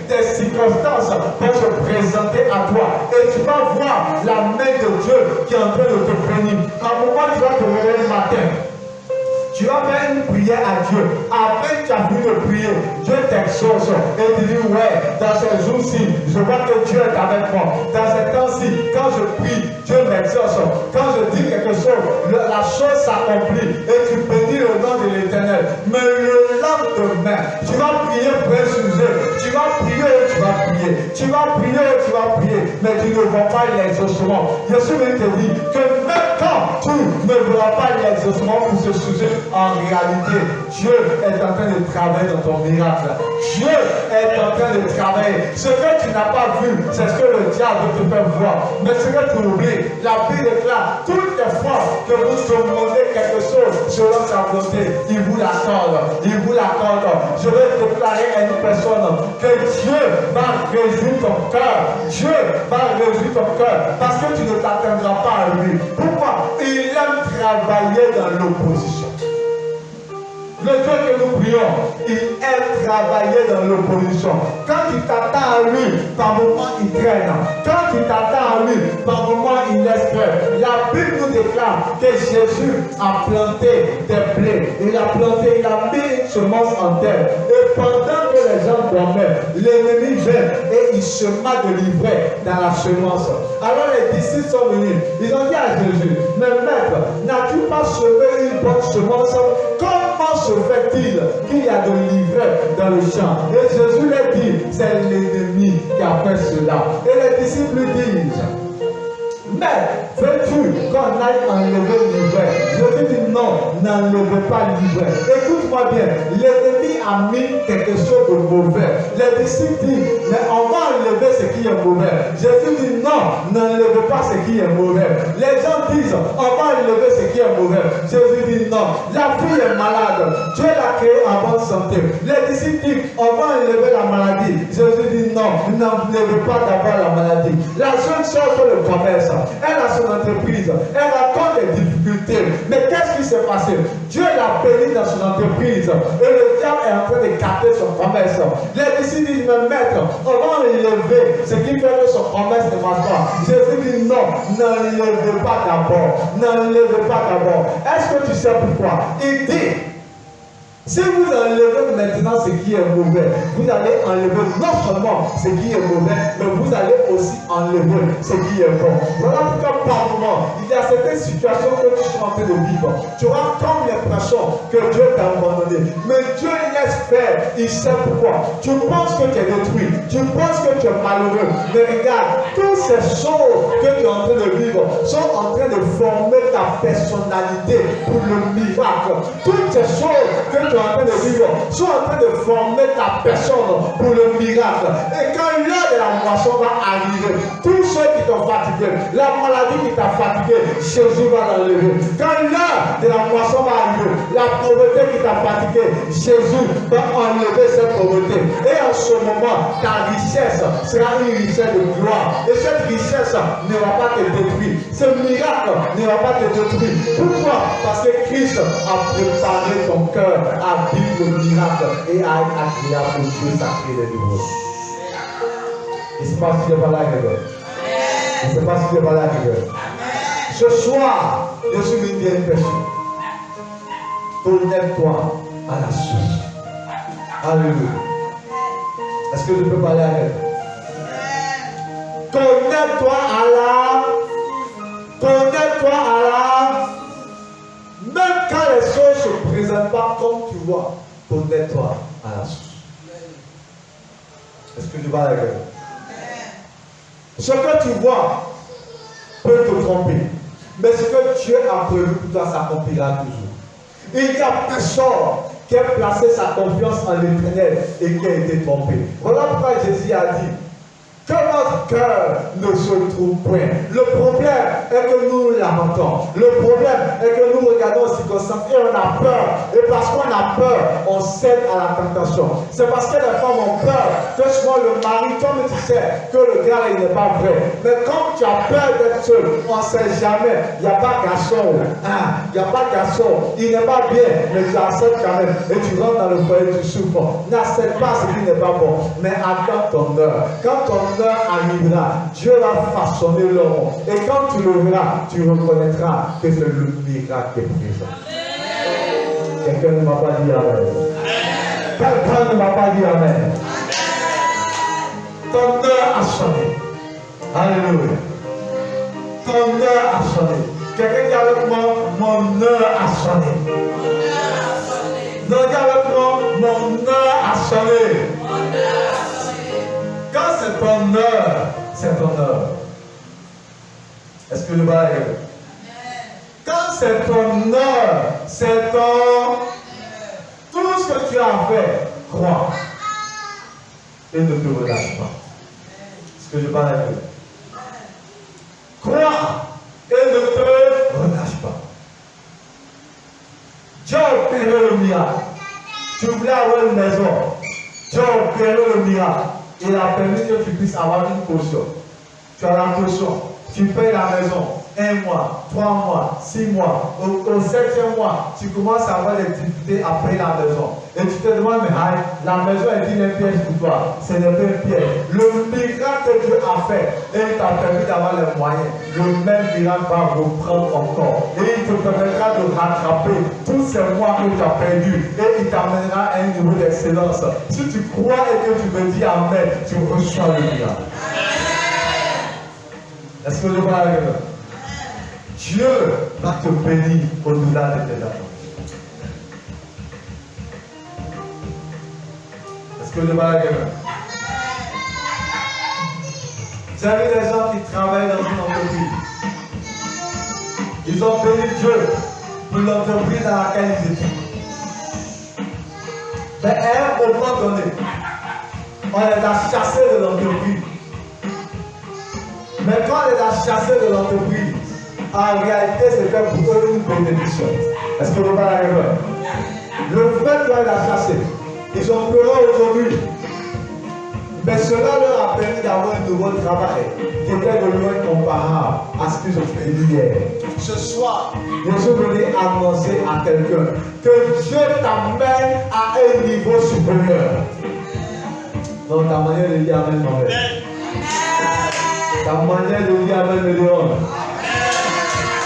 des circonstances vont se présenter à toi. Et tu vas voir la main de Dieu qui est en train de te bénir. À un moment, tu vas te réveiller le matin. Tu vas faire une prière à Dieu. Après que tu as fini de prier, Dieu t'exauce et tu dis, ouais, dans ces jours-ci, je vois que Dieu est avec moi. Dans ces temps-ci, quand je prie, Dieu m'exauce. Quand je dis quelque chose, la chose s'accomplit et tu bénis le nom de l'Éternel. Mais le lendemain, tu vas prier pour un sujet. Tu vas prier, tu vas prier. Tu vas prier, tu vas prier. Mais tu ne vois pas l'exaucement. Je suis venu te dire que même quand tu ne verras pas l'exaucement pour ce sujet, en réalité, Dieu est en train de travailler dans ton miracle. Dieu est en train de travailler. Ce que tu n'as pas vu, c'est ce que le diable veut te faire voir. Mais ce que tu oublies, la Bible déclare, toutes les fois que vous demandez quelque chose selon sa volonté, il vous l'accorde. Il vous l'accorde. Je vais déclarer à une personne que Dieu va résoudre ton cœur. Dieu va résoudre ton cœur parce que tu ne t'attendras pas à lui. Pourquoi? Il aime travailler dans l'opposition. Le Dieu que nous prions, il aime travailler dans l'opposition. Quand tu t'attends à lui, par moments il traîne. Quand tu t'attends à lui, par moments il laisse faire. La Bible nous déclare que Jésus a planté des blés. Il a planté, il a mis une semence en terre. Et pendant que les gens dormaient, l'ennemi vient et il sema de l'ivraie dans la semence. Alors les disciples sont venus. Ils ont dit à Jésus, mais maître, n'as-tu pas semé une bonne semence? Comment se fait-il qu'il y a de l'ivraie dans le champ? Et Jésus leur dit, c'est l'ennemi qui a fait cela. Et les disciples lui disent, mais veux-tu qu'on aille enlever l'ivraie? Je lui dis non, n'enlevez pas l'ivraie. Écoute-moi bien, l'ennemi a mis quelque chose de mauvais. Les disciples disent, mais on va enlever ce qui est mauvais. Jésus dit non, n'enlevez pas ce qui est mauvais. Les gens disent, on va enlever ce qui est mauvais. Jésus dit non, la fille est malade. Dieu l'a créée en bonne santé. Les disciples disent, on va enlever la maladie. Jésus dit non, n'enlevez pas d'abord la maladie. La jeune soeur fait le commerce. Elle a son entreprise, elle raconte des difficultés. Mais qu'est-ce qui s'est passé? Dieu l'a béni dans son entreprise et le diable est en train de capter son commerce. Les disciples disent, mais maître, on va enlever ce qui fait que son commerce ne marche pas. Jésus dit non, n'enlevez pas d'abord. N'enlevez pas d'abord. Est-ce que tu sais pourquoi? Il dit, si vous enlevez maintenant ce qui est mauvais, vous allez enlever non seulement ce qui est mauvais, mais vous allez aussi enlever ce qui est bon. Voilà pourquoi par moment, il y a certaines situations que tu es en train de vivre. Tu auras comme l'impression que Dieu t'a abandonné. Mais Dieu laisse faire. Il sait pourquoi. Tu penses que tu es détruit. Tu penses que tu es malheureux. Mais regarde, toutes ces choses que tu es en train de vivre sont en train de former ta personnalité pour le miracle. Toutes ces choses que tu es en train de vivre sont en train de former ta personne pour le miracle. Et quand l'heure de la moisson va arriver, tous ceux qui t'ont fatigué, la maladie qui t'a fatigué, Jésus va l'enlever. Quand l'heure de la moisson va arriver, la pauvreté qui t'a fatigué, Jésus va enlever cette pauvreté. Et en ce moment, ta richesse sera une richesse de gloire. Et cette richesse ne va pas te détruire. Ce miracle ne va pas te détruire. Pourquoi? Parce que Christ a préparé ton cœur à vivre le miracle et à être agréable pour Dieu sacré de nouveau. Il ne sait pas si tu es pas là, quelqu'un. Il ne sait pas si tu es pas là, quelqu'un. Ce soir, je suis venu à une personne. Connecte-toi à la source. Alléluia. Est-ce que je peux parler à quelqu'un? Connecte-toi à la. Connecte-toi à la. Même quand les choses ne se présentent pas comme tu vois, connecte-toi à la source. Est-ce que je parle à quelqu'un? Ce que tu vois peut te tromper. Mais ce que Dieu a prévu pour toi s'accomplira toujours. Il n'y a personne qui a placé sa confiance en l'Éternel et qui a été trompé. Voilà pourquoi Jésus a dit que notre cœur ne se trouve point. Le problème est que nous lamentons. Le problème est que nous regardons aux circonstances et on a peur. Et parce qu'on a peur, on cède à la tentation. C'est parce que les femmes ont peur que souvent le mari, comme tu sais que le gars il n'est pas vrai. Mais quand tu as peur d'être seul, on ne sait jamais. Il n'y a pas garçon. Il n'y a pas garçon. Il n'est pas bien, mais tu acceptes quand même. Et tu rentres dans le foyer, tu souffres. N'accepte pas ce qui n'est pas bon. Mais attends ton heure. Quand ton arrivera, Dieu va façonner l'homme. Et quand tu le verras, tu reconnaîtras que c'est le miracle qui est présent. Quelqu'un ne m'a pas dit amen. Quelqu'un ne m'a pas dit amen. Ton heure a sonné. Alléluia. Ton heure a sonné. Quelqu'un dit avec moi, mon heure a sonné. Non, dis avec moi, mon heure a sonné. Quand c'est ton heure, c'est ton heure. Est-ce que le bail est? c'est ton heure, c'est ton... Tout ce que tu as fait, crois. Et ne te relâche pas. Ce que je parle avec eux. Crois et ne te relâche pas. Dieu a opéré le miracle. Tu voulais avoir une maison. Dieu a opéré le miracle. Il a permis que tu puisses avoir une caution. Tu as la caution. Tu payes la maison. 1 mois, 3 mois, 6 mois. Au 7e mois, tu commences à avoir des difficultés à payer la maison. Et tu te demandes, mais la maison est-il un piège pour toi? Ce n'est pas un piège. Le miracle que Dieu a fait, et il t'a permis d'avoir les moyens. Le même miracle va reprendre encore. Et il te permettra de rattraper tous ces mois que tu as perdus. Et il t'amènera à un niveau d'excellence. Si tu crois et que tu me dis Amen, tu reçois le miracle. Est-ce que je parle avec vous? Dieu va te bénir au-delà de tes attentes. Est-ce que je parle avec vous? Vous avez des gens qui travaillent dans une entreprise. Ils ont béni Dieu pour l'entreprise dans laquelle ils étaient. Mais à un moment donné, on les a chassés de l'entreprise. Mais quand on les a chassés de l'entreprise, en réalité, c'était pour eux une bénédiction. Est-ce que vous parlez avec eux? Le fait qu'on les a chassés, ils ont pleuré aujourd'hui. Mais cela leur a permis d'avoir un nouveau travail qui était de loin comparable à ce qu'ils ont fait hier. Ce soir, je suis venu annoncer à quelqu'un que Dieu t'amène à un niveau supérieur. Donc ta manière de dire Amen, mon frère. Ta manière de dire Amen, me demande.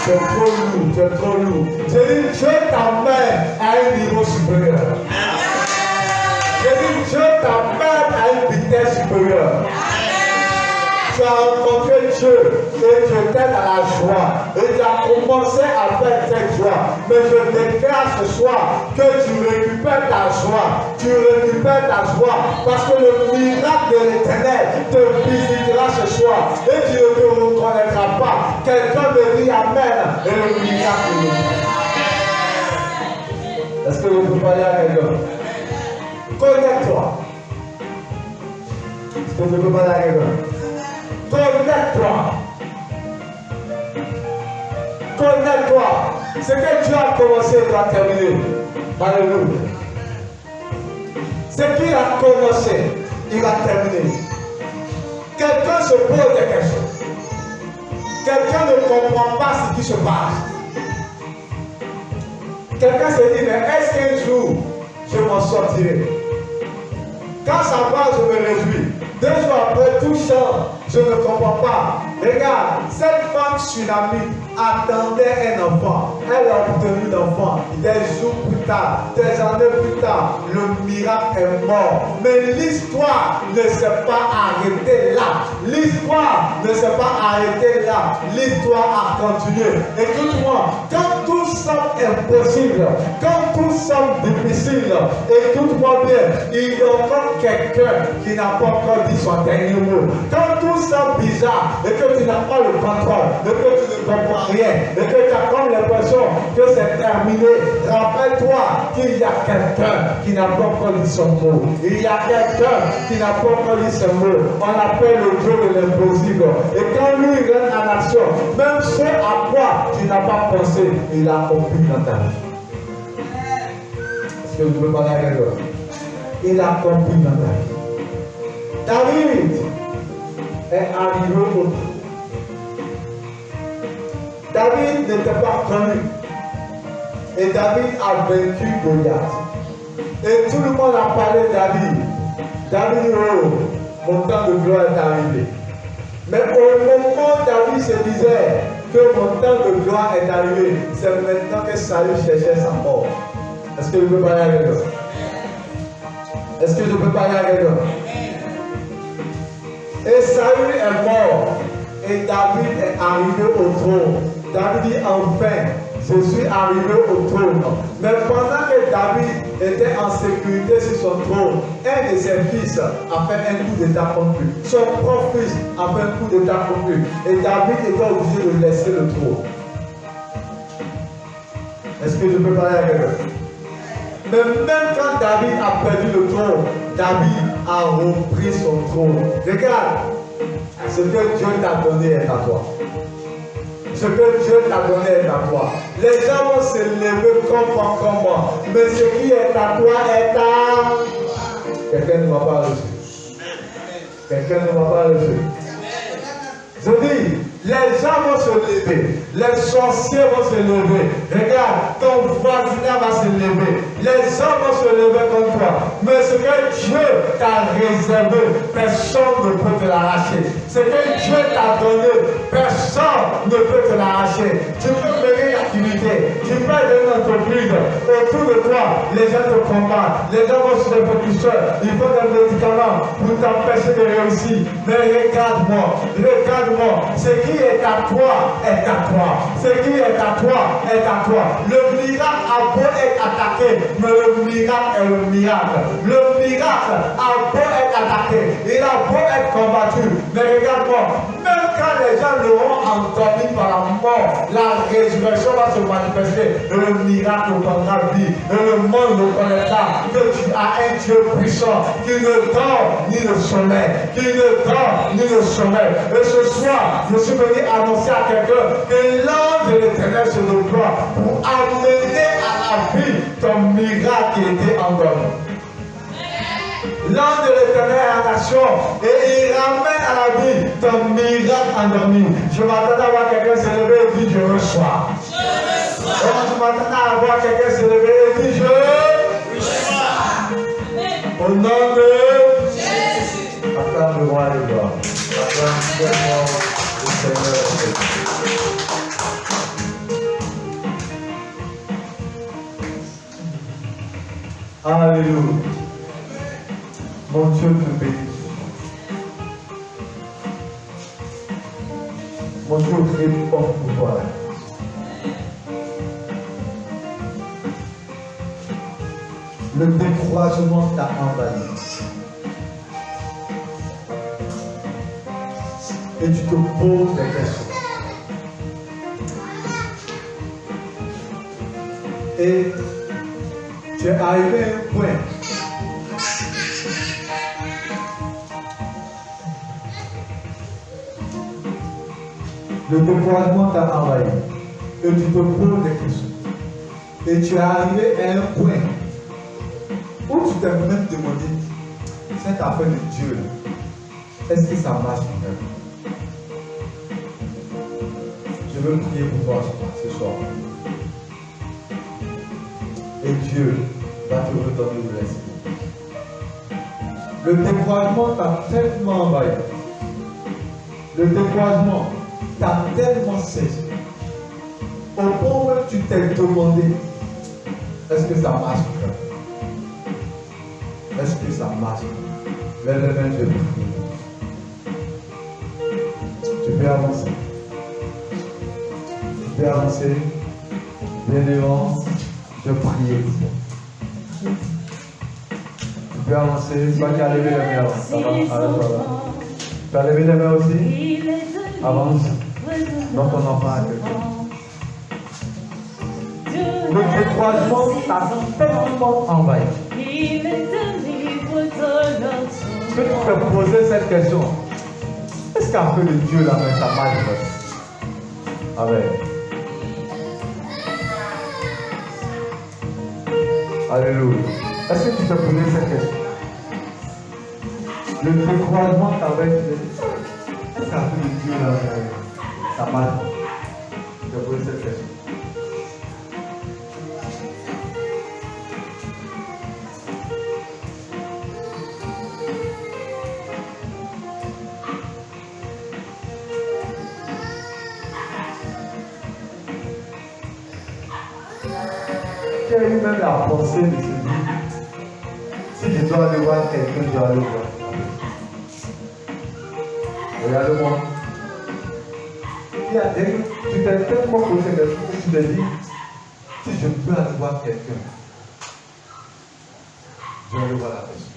C'est trop lourd, c'est trop lourd. Je dis, Dieu t'amène à un niveau supérieur. Je dis, Dieu t'amène à une vitesse supérieure. Tu as rencontré Dieu et tu étais dans la joie. Et tu as commencé à faire cette joie. Mais je déclare ce soir que tu récupères ta joie. Tu récupères ta joie parce que le miracle de l'Éternel te visitera ce soir. Et tu ne te reconnaîtras pas. Quelqu'un me dit Amen et le miracle de l'Éternel. Est-ce que vous pouvez parler à quelqu'un? Connecte-toi. Est-ce que je peux parler à quelqu'un? Connecte-toi. Connecte-toi. Ce que Dieu a commencé doit terminer. Alléluia. Ce qu'il a commencé, il va terminer. Quelqu'un se pose des questions. Quelqu'un ne comprend pas ce qui se passe. Quelqu'un se dit, mais est-ce qu'un jour, je m'en sortirai? Quand ça va, je me réjouis. 2 jours après, tout change. Je ne comprends pas. Regarde, cette femme tsunami attendait un enfant. Elle a obtenu l'enfant. Des jours plus tard, des années plus tard, le miracle est mort. Mais l'histoire ne s'est pas arrêtée là. L'histoire ne s'est pas arrêtée là. L'histoire a continué. Écoute-moi, quand tout semble impossible, quand tout semble difficile, écoute-moi bien, il y a encore quelqu'un qui n'a pas encore dit son dernier mot. Quand tout semble bizarre et que tu n'as pas le contrôle, et que tu ne comprends rien, et que tu as comme l'impression que c'est terminé, rappelle-toi qu'il y a quelqu'un qui n'a pas encore dit son mot. Il y a quelqu'un qui n'a pas encore dit son mot. On appelle le Dieu de l'impossible. Et quand lui il rentre en action, même ce à quoi tu n'as pas pensé, il a accompli dans ta vie. Est-ce que vous pouvez parler avec eux? Il a accompli dans ta vie. David est arrivé au bout. David n'était pas connu. Et David a vaincu Goliath. Et tout le monde a parlé de David. David, oh, mon temps de gloire est arrivé. Mais au moment où David se disait que mon temps de gloire est arrivé, c'est maintenant que Saül cherchait sa mort. Est-ce que je peux parler avec eux? Est-ce que je peux parler avec eux? Et Saül est mort. Et David est arrivé au trône. David dit enfin, je suis arrivé au trône. Mais pendant que David était en sécurité sur son trône, un de ses fils a fait un coup d'état contre lui. Son propre fils a fait un coup d'état contre lui. Et David était obligé de laisser le trône. Est-ce que je peux parler à quelqu'un? Mais même quand David a perdu le trône, David a repris son trône. Regarde, ce que Dieu t'a donné est à toi. Ce que Dieu t'a donné est à toi. Les gens vont se lever comme moi. Mais ce qui est à toi est à... Quelqu'un ne m'a pas reçu. Quelqu'un ne m'a pas reçu. Je dis, les gens vont se lever, les sorciers vont se lever. Regarde, ton voisinage va se lever, les gens vont se lever contre toi. Mais ce que Dieu t'a réservé, personne ne peut te l'arracher. Ce que Dieu t'a donné, personne ne peut te l'arracher. Tu peux mener l'activité, tu peux aller dans ton entreprise. Autour de toi, les gens te combattent, les gens vont sur les pétitions, il faut des médicaments pour t'empêcher de réussir. Mais regarde-moi, regarde-moi, ce qui est à toi est à toi. Ce qui est à toi est à toi. Le miracle a beau être attaqué, mais le miracle est le miracle. Le miracle a beau être attaqué, il a beau être combattu. Mais regarde-moi, même quand les gens l'auront endormi par la mort, la résurrection va se manifester. Et le miracle prendra vie. Et le monde reconnaîtra que tu as un Dieu puissant qui ne dort ni ne sommeille. Qui ne dort ni ne sommeille. Et ce soir, je suis venu annoncer à quelqu'un que l'ange de l'Éternel se déploie pour amener à la vie ton miracle qui était endormi. L'ange de l'Éternel est en action et il ramène à la vie ton miracle endormi. Je m'attendais à voir quelqu'un se lever et dire je reçois. Je m'attendais à voir quelqu'un se lever et dire je reçois. Au nom de Jésus. Acclame le roi et le roi. Acclame seulement le Seigneur. Alléluia. Mon Dieu te bénit. Mon Dieu répond pour toi. Le découragement t'a envahi. Et tu te poses des questions. Et tu es arrivé à un point. Le découragement t'a envahi. Et tu te poses des questions. Et tu es arrivé à un point où tu t'es même demandé, cette affaire de Dieu, est-ce que ça marche pour moi? Je veux prier pour toi ce soir. Et Dieu va te redonner de l'esprit. Le découragement t'a tellement envahi. Le découragement t'a tellement saisi. Au point où tu t'es demandé, est-ce que ça marche pour toi? Est-ce que ça marche? Lève les mains, je prie. Tu peux avancer. Tu peux avancer. Bien devant, je prie. Tu peux avancer. Toi qui as levé les mains avant. Ça va. Tu as levé les mains aussi. Avance. Donc ton enfant a quelqu'un. Le découragement t'a tellement envahi. Que tu peux poser cette question. Est-ce qu'un peu de Dieu là, mais ça marche? Amen. Alléluia. Est-ce que tu peux poser cette question? Le découragement t'avait dit. Est-ce qu'un peu de Dieu là, ça marche? Tu peux poser cette question. Tu as eu même la pensée de se dire, si je dois aller voir quelqu'un, je dois aller voir. Regarde-moi. Tu t'es tellement posé des choses que tu te dis, si je peux aller voir quelqu'un, je vais aller voir la personne.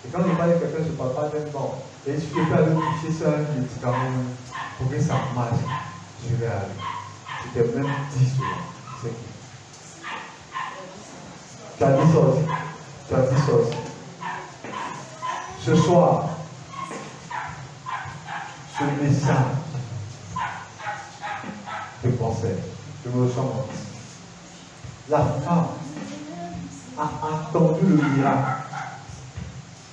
Et quand je parle de quelqu'un, je ne parle pas d'un nom. Et si je peux aller toucher sur un médicament pour que ça marche, je vais aller. Tu t'es même dit cela. C'est qui? Tu as dit ça aussi. Tu as dit ça aussi. Ce soir, ce message te conseille. Je me ressens. La femme a attendu le miracle.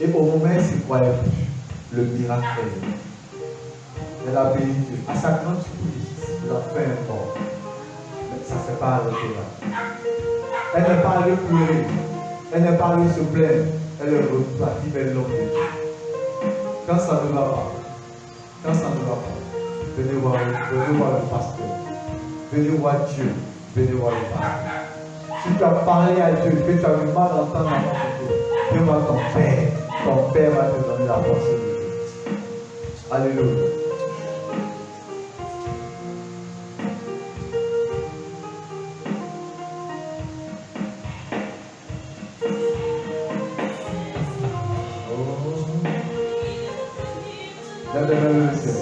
Et au moment où elle ne croyait plus, le miracle est venu. Elle a béni Dieu. À sa grande surprise, il a fait un mort. Mais ça ne s'est pas arrêté là. Elle n'est pas allée pleurer. Elle n'est pas allée se plaindre. Elle est repartie vers l'homme de Dieu. Quand ça ne va pas, venez voir le pasteur. Venez voir Dieu. Venez voir le pasteur. Si tu as parlé à Dieu, que tu as eu mal à entendre la parole de Dieu, viens voir ton Père. Ton Père va te donner la force de Dieu. Alléluia. Lève le ciel.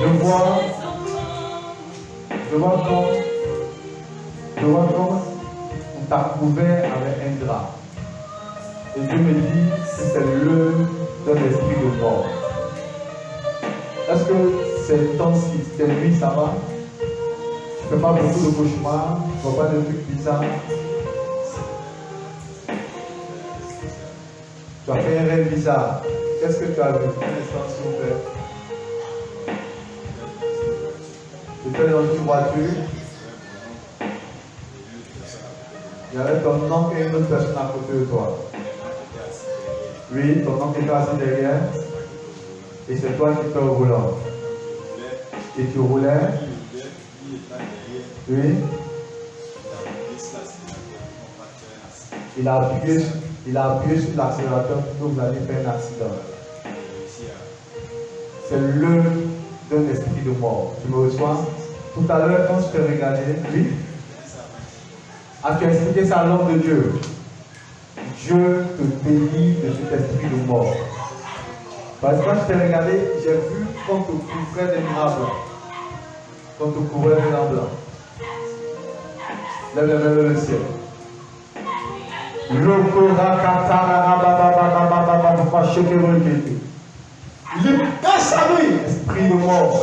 Je vois comme on t'a couvert avec un drap. Et Dieu me dit que c'est l'œuvre d'un esprit de mort. Est-ce que ces temps-ci, ces nuits, ça va? Tu ne fais pas beaucoup de cauchemars, tu ne vois pas de trucs bizarres. Tu as fait un rêve bizarre. Qu'est-ce que tu as vu? Un instant, s'il vous plaît. Tu étais dans une voiture. Il y avait ton oncle et une autre personne à côté de toi. Oui, ton oncle était assis derrière. Et c'est toi qui étais au volant. Et tu roulais. Oui. Il a appuyé sur l'accélérateur pour que vous alliez faire un accident. C'est l'œuvre d'un esprit de mort. Tu me reçois? Tout à l'heure, quand je t'ai regardé, oui. As-tu expliqué ça à l'homme de Dieu? Dieu te délivre de cet esprit de mort. Parce que quand je t'ai regardé, j'ai vu qu'on te couvrait des draps blancs. Qu'on te couvrait des draps blancs. Lève le ciel. Libère sa vie, esprit de mort.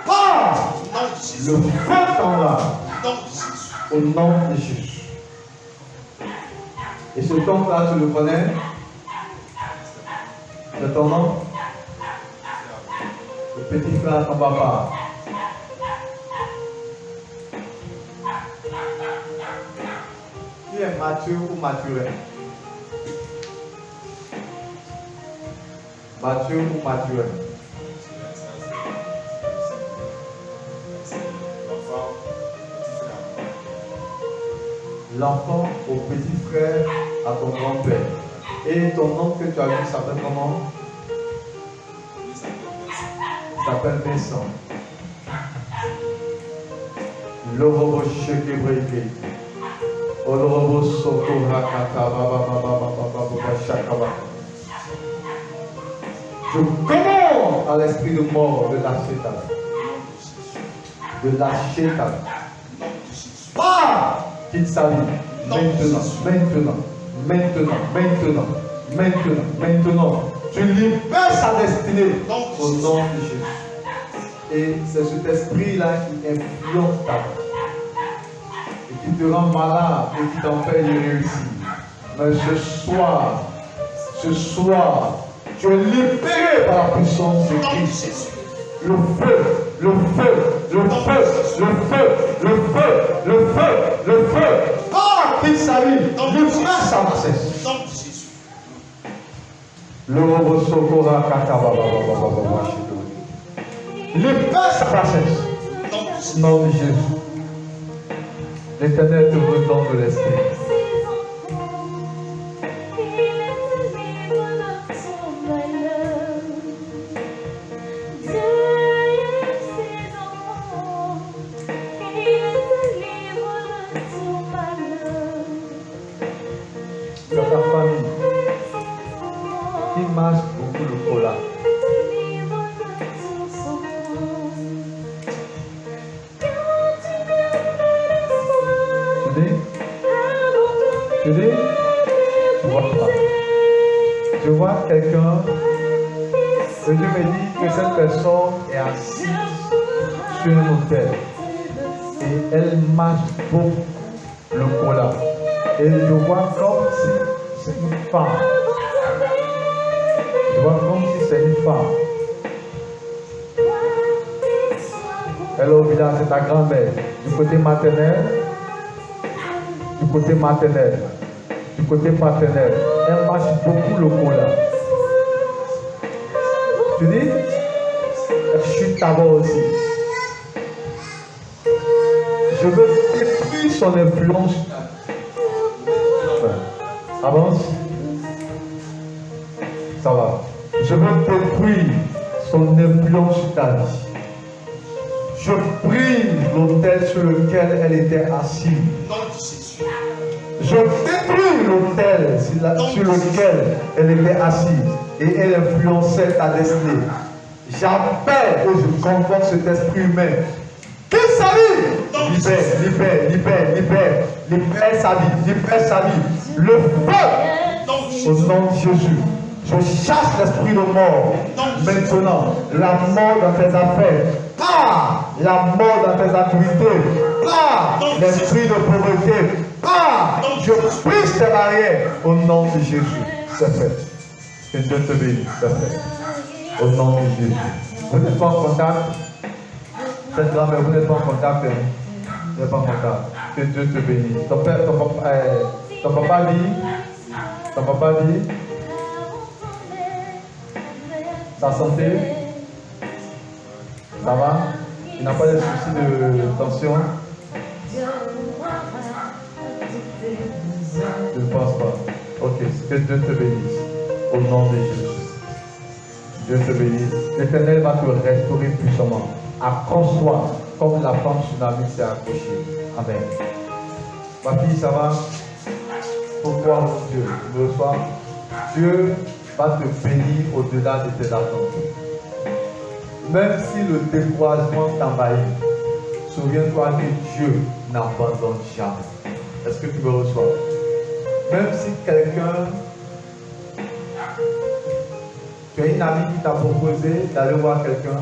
Ah! Le feu t'en va. Au nom de Jésus. Et ce temps-là, tu le connais? C'est ton nom? Le petit frère, ton papa. Qui est mature ou maturé? Mature ou maturé? L'enfant au petit frère à ton grand-père. Et ton nom que tu as vu s'appelle comment? Il s'appelle Vincent. Le robot Chekebreke. Le robot Soko Rakata Baba Shakaba. Je commande à l'esprit de mort de lâcher ta vie. De lâcher ta vie. Ah! Quitte sa vie. Maintenant. Tu libères sa destinée au nom de Jésus. Et c'est cet esprit-là qui influence ta vie. Et qui te rend malade et qui t'empêche de réussir. Mais ce soir, tu es libéré par la puissance de Christ. Le feu. Ah, qu'il s'allume, libère sa bassesse. Le robot Sokora Katababa. Libère sa bassesse. Nom de Jésus. L'Éternel te redonne de l'esprit. Dans ta famille, qui mange beaucoup de cola. dis? Tu dis? Tu vois pas. Je vois quelqu'un et je me dis que cette personne est assise sur un hôtel et elle marche beaucoup le cola. Et je vois comme si c'est une femme. Je vois comme si c'est une femme. Elle est au village, c'est ta grand-mère. Du côté maternel, du côté maternel, du côté paternel. Elle marche beaucoup le cola. Tu dis? Elle chute d'abord aussi. Je veux détruire son influence. Avance. Ça va. Je veux détruire son influence sur ta vie. Je prie l'autel sur lequel elle était assise. Je détruis l'autel sur lequel elle était assise et elle influençait ta destinée. J'appelle et je convoque cet esprit humain. Qu'il s'allie! Libère sa vie. Le feu! Au nom de Jésus. Je chasse l'esprit de mort. Maintenant, la mort dans tes affaires. Pas la mort dans tes activités. Pas l'esprit de pauvreté. Pas. Je brise tes barrières. Au nom de Jésus. C'est fait. Que Dieu te bénisse. C'est fait. Au nom de Jésus. Vous n'êtes pas en contact. Cette grand-mère, vous n'êtes pas en contact. Vous n'êtes pas en contact. Que Dieu te bénisse. Ton papa dit. Ta santé, ça va? Tu n'as pas de soucis de tension? Je ne pense pas. Ok, que Dieu te bénisse. Au nom de Jésus. Dieu te bénisse. L'Éternel va te restaurer puissamment. Accroche-toi comme la femme tsunami s'est accrochée. Amen. Ma fille, ça va? Pourquoi mon Dieu? Tu me reçois? Dieu va te bénir au-delà de tes attentes. Même si le découragement t'envahit, souviens-toi que Dieu n'abandonne jamais. Est-ce que tu me reçois? Même si quelqu'un, tu as une amie qui t'a proposé d'aller voir quelqu'un,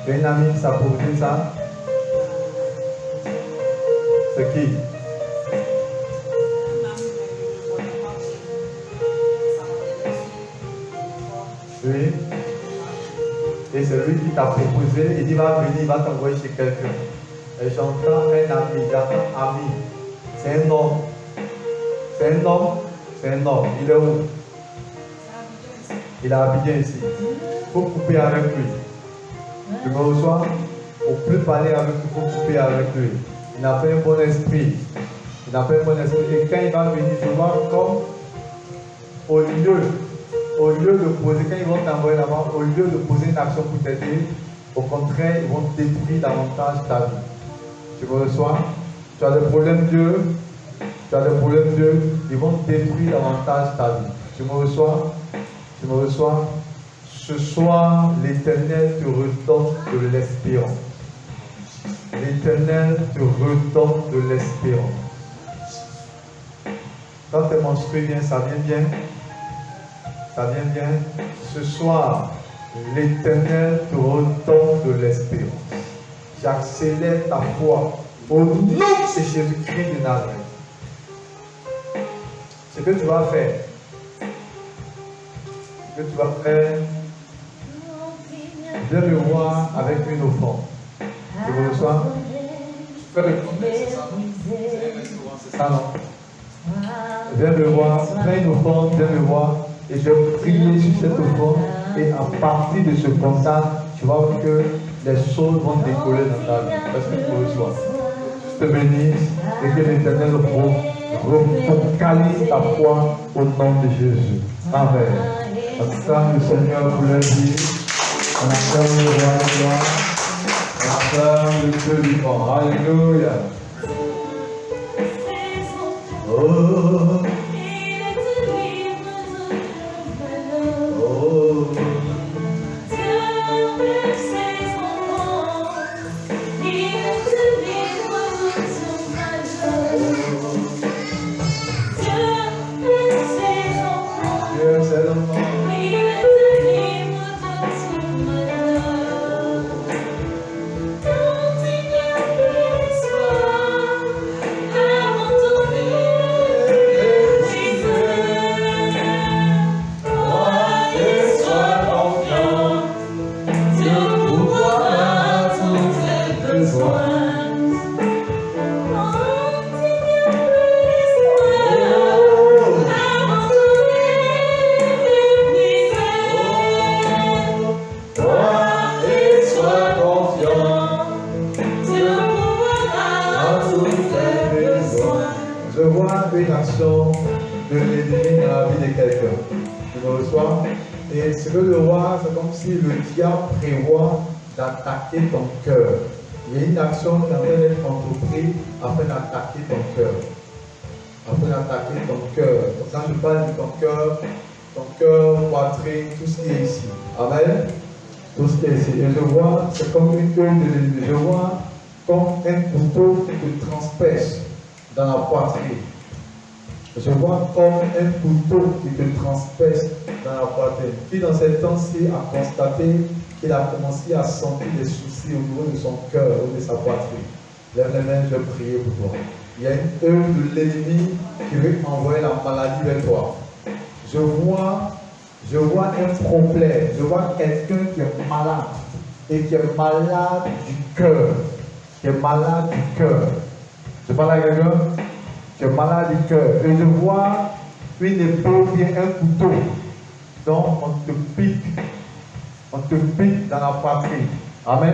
tu as une amie qui t'a proposé ça, c'est qui? Oui. Et c'est lui qui t'a proposé, il dit va venir, il va t'envoyer chez quelqu'un. Et j'entends un ami, j'entends ami. C'est un homme. C'est un homme. C'est un homme. Il est où? Il est à Abidjan ici. Il faut couper avec lui. Tu me reçois? Pour plus parler avec lui, il faut couper avec lui. Il n'a pas un bon esprit. Il n'a pas un bon esprit. Et quand il va venir, tu vois comme au lieu de poser, quand ils vont t'envoyer là-bas, au lieu de poser une action pour t'aider, au contraire, ils vont détruire davantage ta vie. Tu me reçois? Tu as des problèmes Dieu, ils vont détruire davantage ta vie. Tu me reçois? Ce soir, l'Éternel te redonne de l'espérance. L'Éternel te redonne de l'espérance. Quand tes menstrues viennent, ça vient bien. Ça vient bien. Ce soir, l'Éternel te redonne de l'espérance. J'accélère ta foi au nom de Jésus-Christ de Nazareth. Ce que tu vas faire, viens me voir avec une offrande. Tu me reçois? Tu fais le ça non. Viens me voir, fais une offrande, viens me voir. Et je vais prier sur cette offrande. Et à partir de ce contact, tu vas voir que les choses vont décoller dans ta vie. Parce que tu me reçois. Je te bénisse et que l'Éternel refocalise ta foi au nom de Jésus. Amen. On acclame le Seigneur pour la vie. On acclame le roi de gloire. On acclame le Dieu vivant. Alléluia. Oh. a une action de l'ennemi dans la vie de quelqu'un. Tu me reçois? Et ce que le roi, c'est comme si le diable prévoit d'attaquer ton cœur. Il y a une action qui est en train d'être entreprise afin d'attaquer ton cœur. Afin d'attaquer ton cœur. Quand je parle de ton cœur, poitrine, tout ce qui est ici. Amen. Tout ce qui est ici. Et je vois, c'est comme une gueule de l'ennemi. Je vois comme un couteau qui te transperce dans la poitrine. Je vois comme un couteau qui te transperce dans la poitrine. Qui dans ces temps-ci a constaté qu'il a commencé à sentir des soucis au niveau de son cœur ou de sa poitrine. Lève les mains, je vais prier pour toi. Il y a une œuvre de l'ennemi qui veut envoyer la maladie vers toi. Je vois un problème. Je vois quelqu'un qui est malade et qui est malade du cœur. Qui est malade du cœur. Je parle à quelqu'un qui est malade du cœur. Et je vois une épaule bien un couteau. Donc on te pique dans la poitrine. Amen.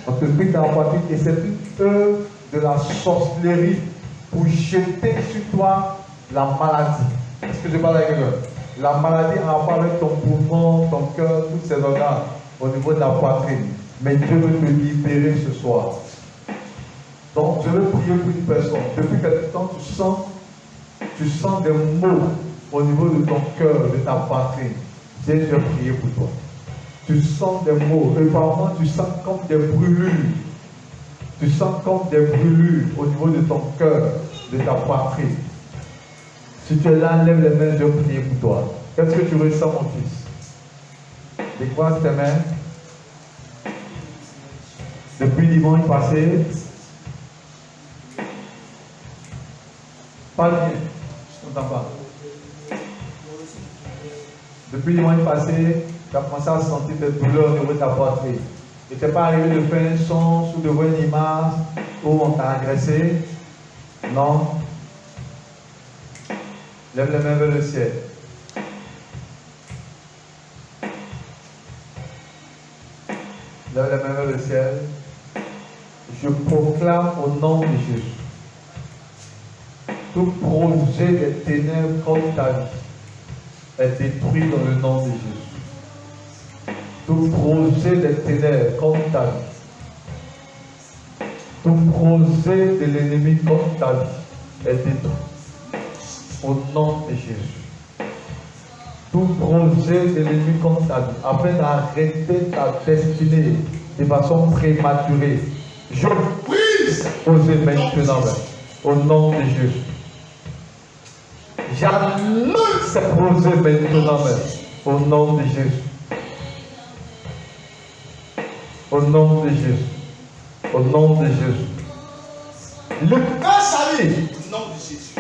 On te pique dans la poitrine et c'est une œuvre de la sorcellerie pour jeter sur toi la maladie. Est-ce que je parle avec quelqu'un? La maladie en rapport avec ton poumon, ton cœur, tous ces organes au niveau de la poitrine. Mais Dieu veut te libérer ce soir. Donc je veux prier pour une personne. Depuis quelque temps, tu sens des maux au niveau de ton cœur, de ta poitrine. Dieu veut prier pour toi. Tu sens des maux. Et par moments, tu sens comme des brûlures. Tu sens comme des brûlures au niveau de ton cœur, de ta poitrine. Si tu es là, lève les mains, je vais prier pour toi. Qu'est-ce que tu ressens, mon fils? Décroise tes mains. Depuis dimanche passé, pas bien, je ne t'entends pas. Depuis dimanche passé, tu as commencé à sentir des douleurs au niveau de ta poitrine. Il ne t'est pas arrivé de faire un son ou de voir une image où on t'a agressé? Non? Lève les mains vers le ciel. Lève les mains vers le ciel. Je proclame au nom de Jésus. Tout projet des ténèbres contre ta vie est détruit dans le nom de Jésus. Tout projet des ténèbres contre ta vie. Tout projet de l'ennemi contre ta vie est détruit. Au nom de Jésus. Tout projet de l'ennemi contre ta vie, afin d'arrêter ta destinée de façon prématurée, je brise projet maintenant, au nom de Jésus. J'annule ce projet maintenant, au nom de Jésus. Au nom de Jésus. Au nom de Jésus. Le salut. Au nom de Jésus.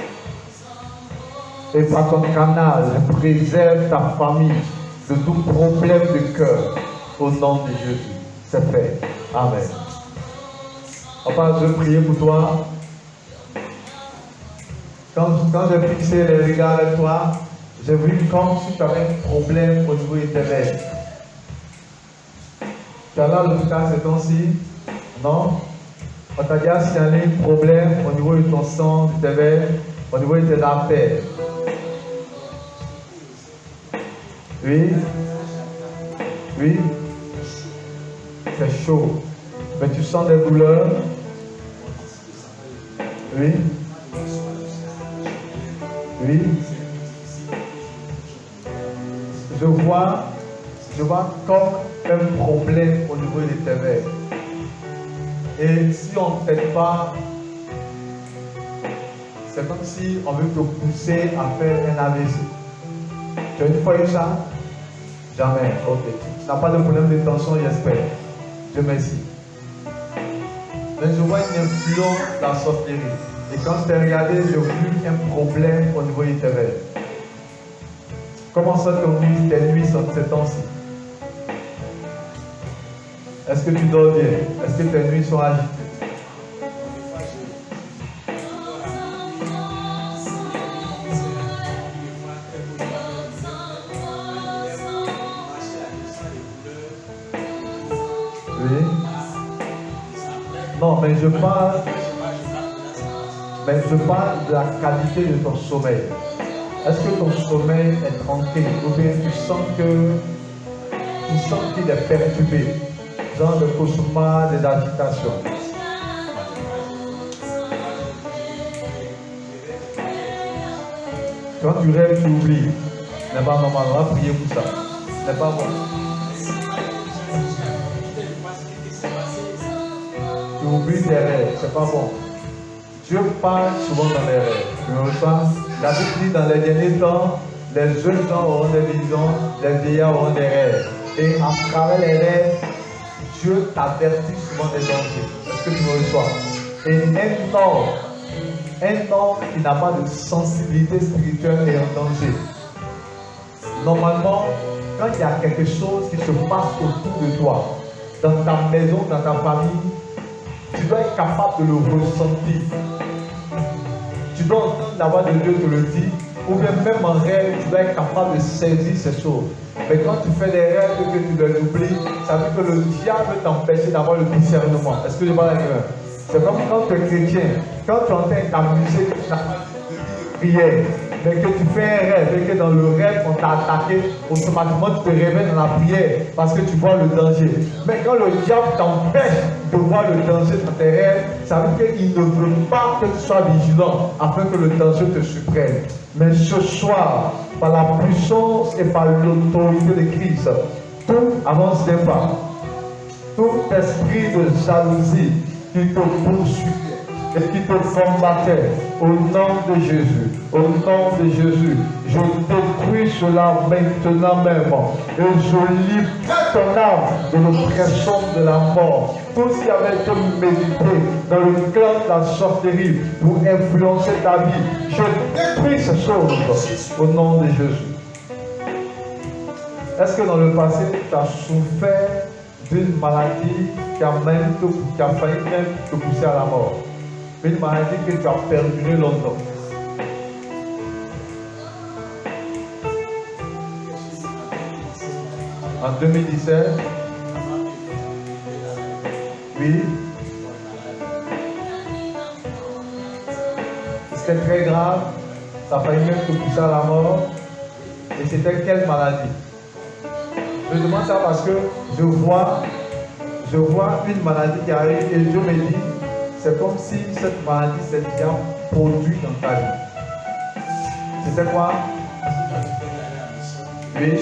Et par ton canal, je préserve ta famille de tout problème de cœur. Au nom de Jésus. C'est fait. Amen. Papa, je prie pour toi. Quand j'ai fixé les regards avec toi, j'ai vu comme si tu avais un problème au niveau éternel. Tu as là l'hôpital ces temps-ci? Non? On t'a déjà signalé un problème au niveau de ton sang, de tes veines, au niveau de tes artères. Oui? Oui? C'est chaud. Mais tu sens des douleurs? Oui? Oui? Je vois comme un problème au niveau des tes veines. Et si on ne t'aide pas, c'est comme si on veut te pousser à faire un AVC. Tu as une fois eu ça? Jamais. Ok. Tu n'as pas de problème de tension, j'espère. Dieu merci. Mais je vois une influence de la sorcellerie. Et quand je t'ai regardé, j'ai vu un problème au niveau de tes veines. Comment ça tes nuits sont ces temps-ci? Est-ce que tu dors bien? Est-ce que tes nuits sont agitées? Oui. Non, mais je parle. Mais je parle de la qualité de ton sommeil. Est-ce que ton sommeil est tranquille ou bien tu sens qu'il est perturbé dans le cauchemar des agitations? Quand tu rêves, tu oublies. Ce n'est pas normal, on va prier pour ça. Ce n'est pas bon. Tu oublies tes rêves, c'est pas bon. Dieu parle souvent dans les rêves. Tu me reçois? La Bible dit dans les derniers temps, les jeunes gens auront des visions, les vieillards auront des rêves. Et à travers les rêves, Dieu t'avertit souvent des dangers. Est-ce que tu me reçois? Et un homme qui n'a pas de sensibilité spirituelle est en danger. Normalement, quand il y a quelque chose qui se passe autour de toi, dans ta maison, dans ta famille, tu dois être capable de le ressentir. Tu dois entendre la voix de Dieu te le dire, ou bien même en rêve, tu dois être capable de saisir ces choses. Mais quand tu fais des rêves et que tu les oublies, ça veut dire que le diable t'empêche d'avoir le discernement. Est-ce que je parle avec eux? C'est comme quand tu es chrétien, quand tu entends ta musique, tu n'as pas de prière, mais que tu fais un rêve et que dans le rêve on t'a attaqué, automatiquement tu te réveilles dans la prière parce que tu vois le danger. Mais quand le diable t'empêche de voir le danger dans tes rêves, ça veut dire qu'il ne veut pas que tu sois vigilant afin que le danger te surprenne. Mais ce soir, par la puissance et par l'autorité de Christ, tout avance d'un pas. Tout esprit de jalousie qui te poursuivait et qui te combattait, au nom de Jésus, je détruis cela maintenant même et je libère ton âme de l'oppression de la mort. Tout ce qui avait été médité dans le clan de la sorcellerie pour influencer ta vie, je détruis ces choses au nom de Jésus. Est-ce que dans le passé, tu as souffert d'une maladie qui a failli même te pousser à la mort? Une maladie que tu as perduré longtemps. En 2017, oui, c'était très grave, ça a failli même te pousser à la mort. Et c'était quelle maladie? Je demande ça parce que je vois une maladie qui arrive et Dieu me dit, c'est comme si cette maladie s'est déjà produite dans ta vie. C'était quoi? Oui.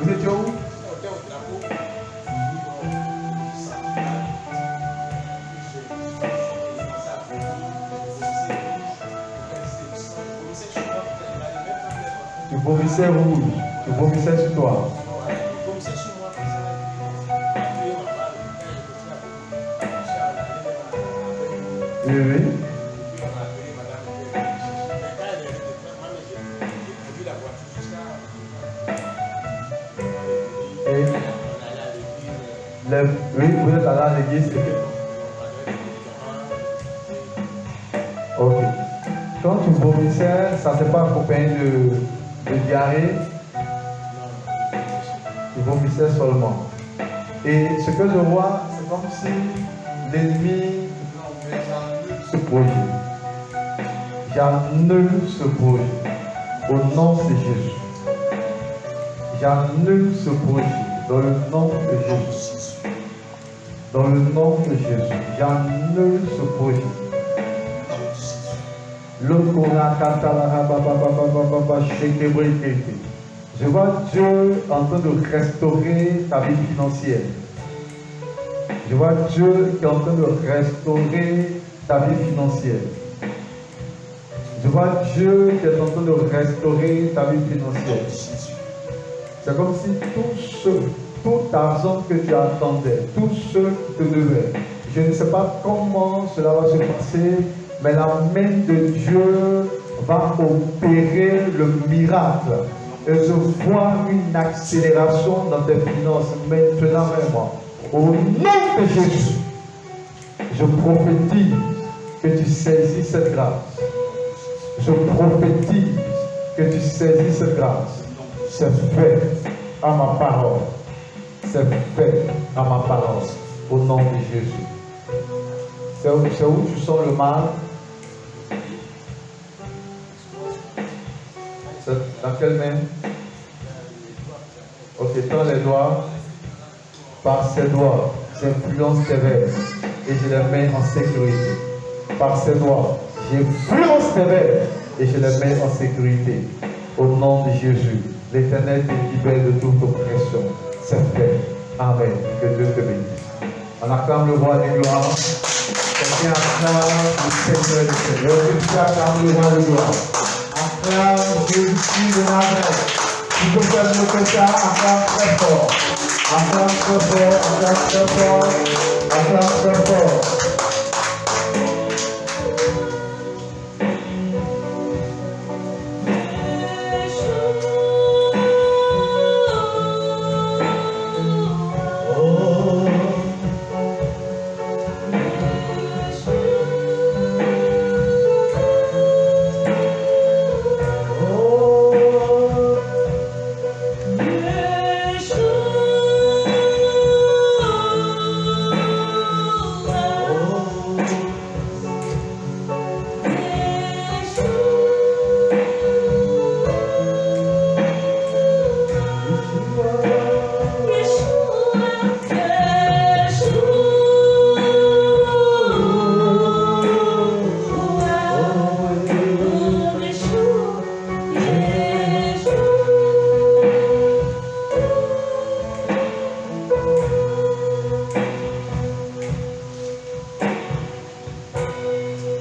Vous étiez où? Tu vomissais rouge, tu vomissais sur toi. Oui, oui. Et oui, vous êtes allé à l'église. Ok. Quand tu vomissais, ça ne s'est pas accompagné de diarrhée. Tu vomissais seulement. Et ce que je vois, c'est comme si l'ennemi se produit. J'annule ce projet au nom de Jésus. J'annule ce projet dans le nom de Jésus. Dans le nom de Jésus, j'annule ce projet. Je vois Dieu en train de restaurer ta vie financière. Je vois Dieu qui est en train de restaurer ta vie financière. Je vois Dieu qui est en train de restaurer ta vie financière. C'est comme si tout argent que tu attendais, tout ce qui te devait, je ne sais pas comment cela va se passer, mais la main de Dieu va opérer le miracle. Et je vois une accélération dans tes finances maintenant même. Au nom de Jésus, je prophétise que tu saisis cette grâce. Je prophétise que tu saisis cette grâce. C'est fait à ma parole. C'est fait à ma parole. Au nom de Jésus. C'est où tu sens le mal? C'est dans quelle main? Ok, tends les doigts. Par ces doigts, j'influence tes vers et je les mets en sécurité. Par ces doigts, j'influence tes vers et je les mets en sécurité. Au nom de Jésus, l'Éternel te libère de toute oppression. C'est fait. Amen. Que Dieu te bénisse. On acclame le roi des gloires. Quelqu'un acclame le Seigneur des Seigneurs. Quelqu'un acclame le roi des gloires. Acclame Jésus de Nazareth. Tu peux faire mieux que ça, acclame très fort. Acclame très fort, acclame très fort, acclame très fort.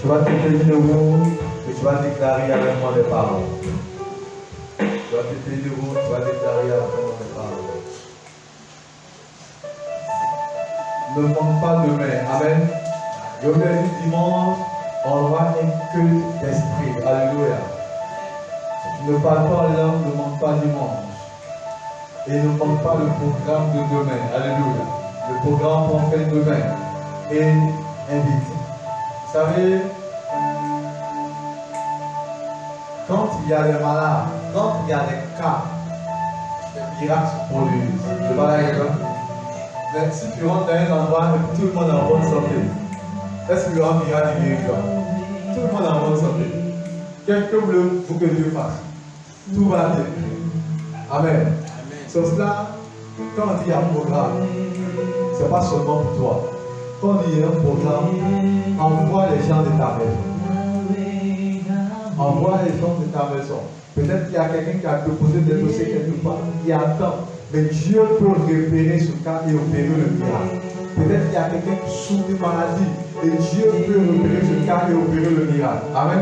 Tu vas te tenir debout et tu vas déclarer avec moi des paroles. Tu vas te tenir debout, tu vas déclarer avec moi des paroles. Ne manque pas demain. Amen. Je vous ai dit dimanche, on aura un culte d'esprit. Alléluia. Tu ne parles pas en langue, ne manque pas dimanche. Et ne manque pas le programme de demain. Alléluia. Le programme qu'on fait demain. Et invite. Vous savez, quand il y a des malades, quand il y a des cas, des miracles se produisent. Je parle avec toi. Mais si tu rentres dans un endroit où tout le monde est en bonne santé, est-ce qu'il y aura un miracle de guérison? Tout le monde est en bonne santé. Qu'est-ce que vous que Dieu fasse? Tout va bien. Amen. Sur cela, quand on dit il y a un programme, ce n'est pas seulement pour toi. Quand il y a un programme, envoie les gens de ta maison. Envoie les gens de ta maison. Peut-être qu'il y a quelqu'un qui a déposé des dossiers quelque part, qui attend. Mais Dieu peut repérer ce cas et opérer le miracle. Peut-être qu'il y a quelqu'un qui souffre d'une maladie et Dieu peut repérer ce cas et opérer le miracle. Amen.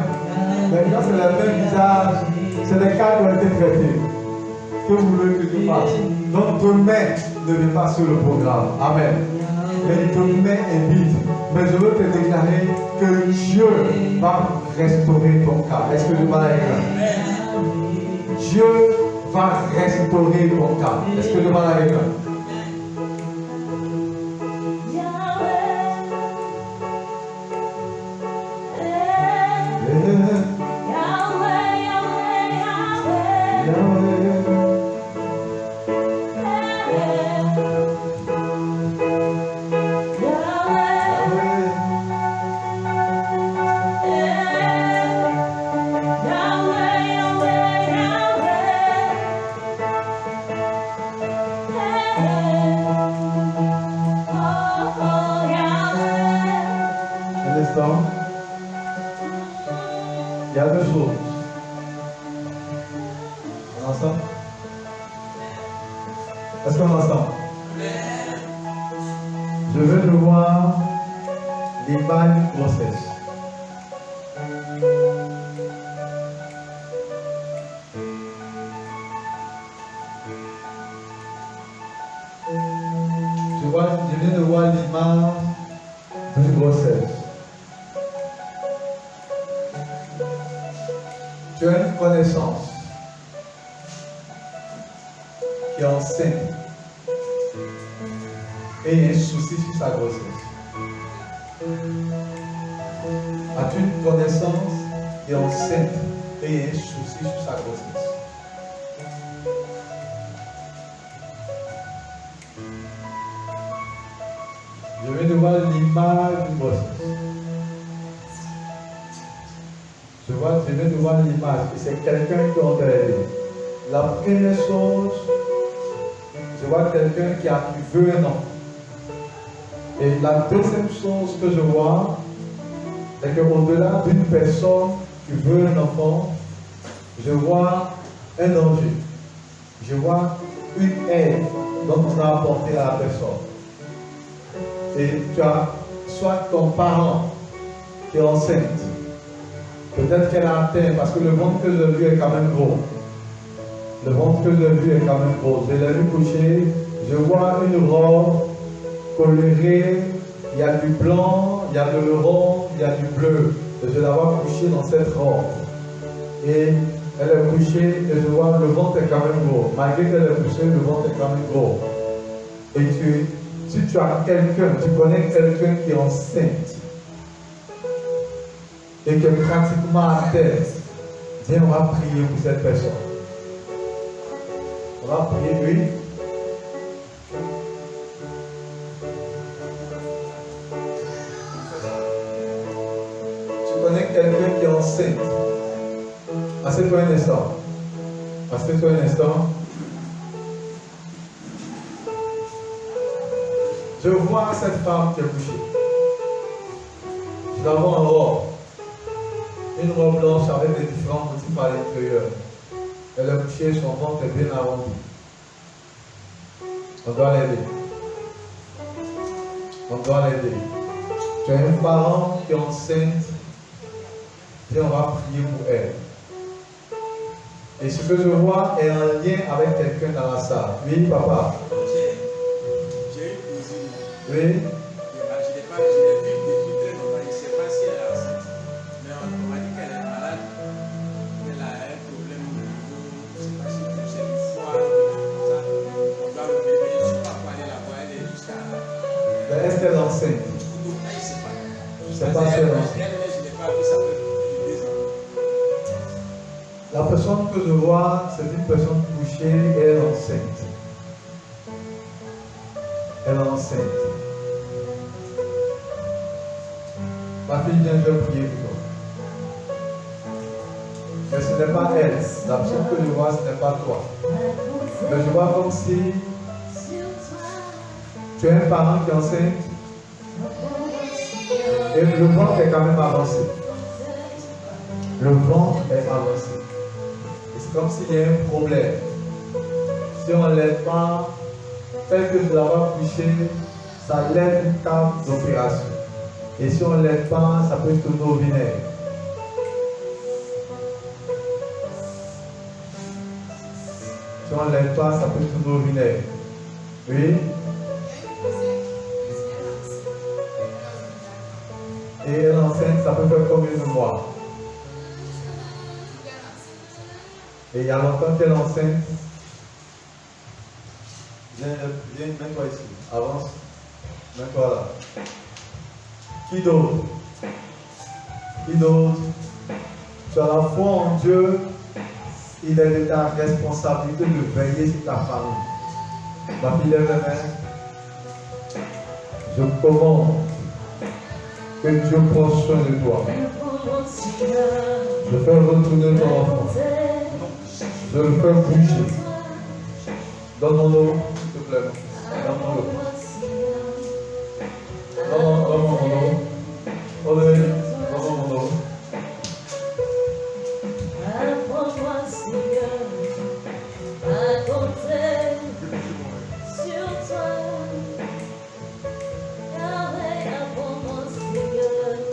Maintenant, c'est le même visage. C'est des cas qui ont été traités. Que vous voulez que Dieu fasse? Donc demain ne vient pas sur le programme. Amen. Et demain invite. Mais je veux te déclarer que Dieu va restaurer ton cas. Est-ce que je parle avec toi? Dieu va restaurer ton cas. Est-ce que je parle avec toi? Il y a deux choses. On est ensemble? Est-ce qu'on est ensemble? Je veux voir l'image d'une grossesse. Je viens de voir l'image d'une grossesse. Tu as une connaissance qui est enceinte et il y a un souci sur sa grossesse. As-tu une connaissance qui est enceinte et il y a un souci sur sa grossesse? Je viens de voir l'image d'une grossesse. je vais devant l'image et c'est quelqu'un qui est aidé. La première chose, je vois quelqu'un qui veut un enfant. Et la deuxième chose que je vois, c'est qu'au-delà d'une personne qui veut un enfant, je vois un danger. Je vois une aide dont on a apporté à la personne. Et tu as soit ton parent qui est enceinte. Peut-être qu'elle a atteint, parce que le ventre que j'ai vu est quand même gros. Le ventre que j'ai vu est quand même gros. Je l'ai vu coucher. Je vois une robe colorée. Il y a du blanc, il y a de l'orange, il y a du bleu. Et je la vois coucher dans cette robe. Et elle est couchée et je vois le ventre est quand même gros. Malgré qu'elle est couchée, le ventre est quand même gros. Et si tu as quelqu'un, tu connais quelqu'un qui est enceinte et qui est pratiquement à terre, viens, on va prier pour cette personne. On va prier, oui. Tu connais quelqu'un qui est enceinte. Assieds-toi un instant. Assieds-toi un instant. Je vois cette femme qui est couchée. Nous avons une robe. Une robe blanche avec des différents motifs à l'intérieur. Elle est couchée, son ventre est bien arrondi. On doit l'aider. On doit l'aider. Tu as un parent qui est enceinte. Et on va prier pour elle. Et ce que je vois est en lien avec quelqu'un dans la salle. Oui, papa. J'ai une cousine. Oui. Je l'ai vue depuis très longtemps. Je ne sais pas si elle est enceinte. Mais on m'a dit qu'elle est malade. Elle a un problème au niveau. Je ne sais pas si c'est du foie ou comme ça. On doit le bébé. Je ne suis pas allé la voir. Elle est jusqu'à. Est-ce qu'elle est enceinte? Je ne sais pas. Je ne sais pas si elle est enceinte. Je n'ai pas vu ça depuis 2 ans. La personne que je vois, c'est une personne couchée et elle est enceinte. Elle est enceinte. Ma fille vient, je vais prier pour toi. Mais ce n'est pas elle. La personne que je vois, ce n'est pas toi. Mais je vois comme si tu as un parent qui est enceinte et le ventre est quand même avancé. Le ventre est avancé. C'est comme s'il y a un problème. Si on ne l'aide pas, tel que je la vois coucher, ça lève une table d'opération. Et si on ne l'aide pas, ça peut tourner au vinaigre. Si on ne l'aide pas, ça peut tourner au vinaigre. Oui? Et elle est enceinte, ça peut faire combien de mois? Et il y a longtemps qu'elle est enceinte. Viens, mets-toi ici. Avance. Mets-toi là. Qui d'autre? Qui d'autre? Tu as la foi en Dieu. Il est de ta responsabilité de veiller sur ta famille. Ma fille, lève les mains. Je commande que Dieu prenne soin de toi. Je fais retourner ton enfant. Je le fais bouger. Donne-moi-le, s'il te plaît. Donne-moi-le. Donne-moi-le. Donne-moi-le.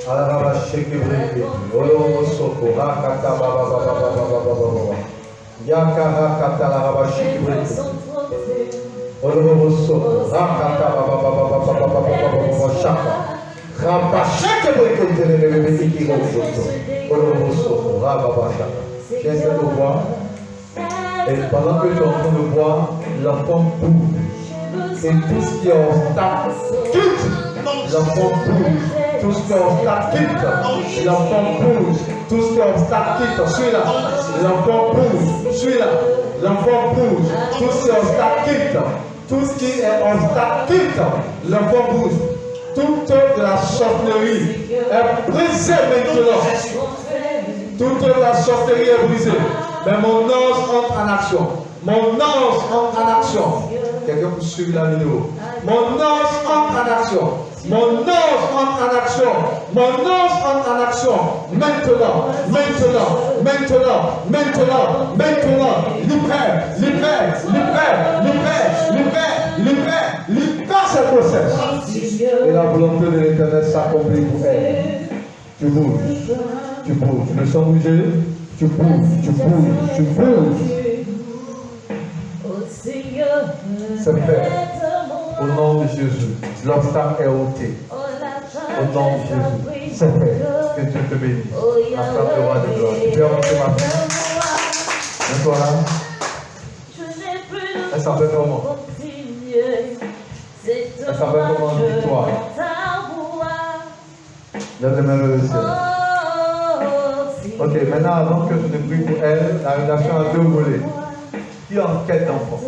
Alaba sheke breke, olo soko, rakata baba baba baba baba baba. Yakara kata alaba sheke breke, olo soko, rakata baba baba baba baba baba shaka. Raba sheke breke telele beki rosoto, olo soko, raba baba shaka. Tiens cette voix. Et pendant que tu es en train de boire, l'enfant bouge. Et tout ce qui est obstacle, quitte. L'enfant bouge. Tout ce qui est obstacle, quitte. L'enfant bouge. Tout ce qui est obstacle, quitte. Suis-là. L'enfant bouge. Suis-là. L'enfant bouge. Tout ce qui est obstacle, quitte. Tout ce qui est obstacle, quitte. L'enfant bouge. Toute de la sorcellerie est brisée maintenant. Toute la sorcellerie est brisée. Mais mon ange entre en action. Mon ange entre en action. Quelqu'un pour suivre la vidéo. Mon ange entre en action. Mon ange entre en action. Mon ange entre en action. Maintenant, maintenant, maintenant, maintenant, maintenant. Libère, libère, libère, libère, libère, libère, libère cette grossesse. Et la volonté de l'Éternel s'accomplit pour elle. Tu bouges, tu bouges. Tu me sens bouger? Tu bouges, tu bouges, tu bouges. C'est fait. Au nom de Jésus, l'obstacle est ôté. Au nom de Jésus, c'est fait. Que Dieu te bénisse. La femme de roi de gloire. Tu peux avancer ma fille. Mets-toi là. Elle s'appelle comment? Elle s'appelle comment? Victoire. Lève les mains vers le ciel. Ok, maintenant, avant que je ne prie pour elle, la relation a deux volets. Qui est en quête d'enfant?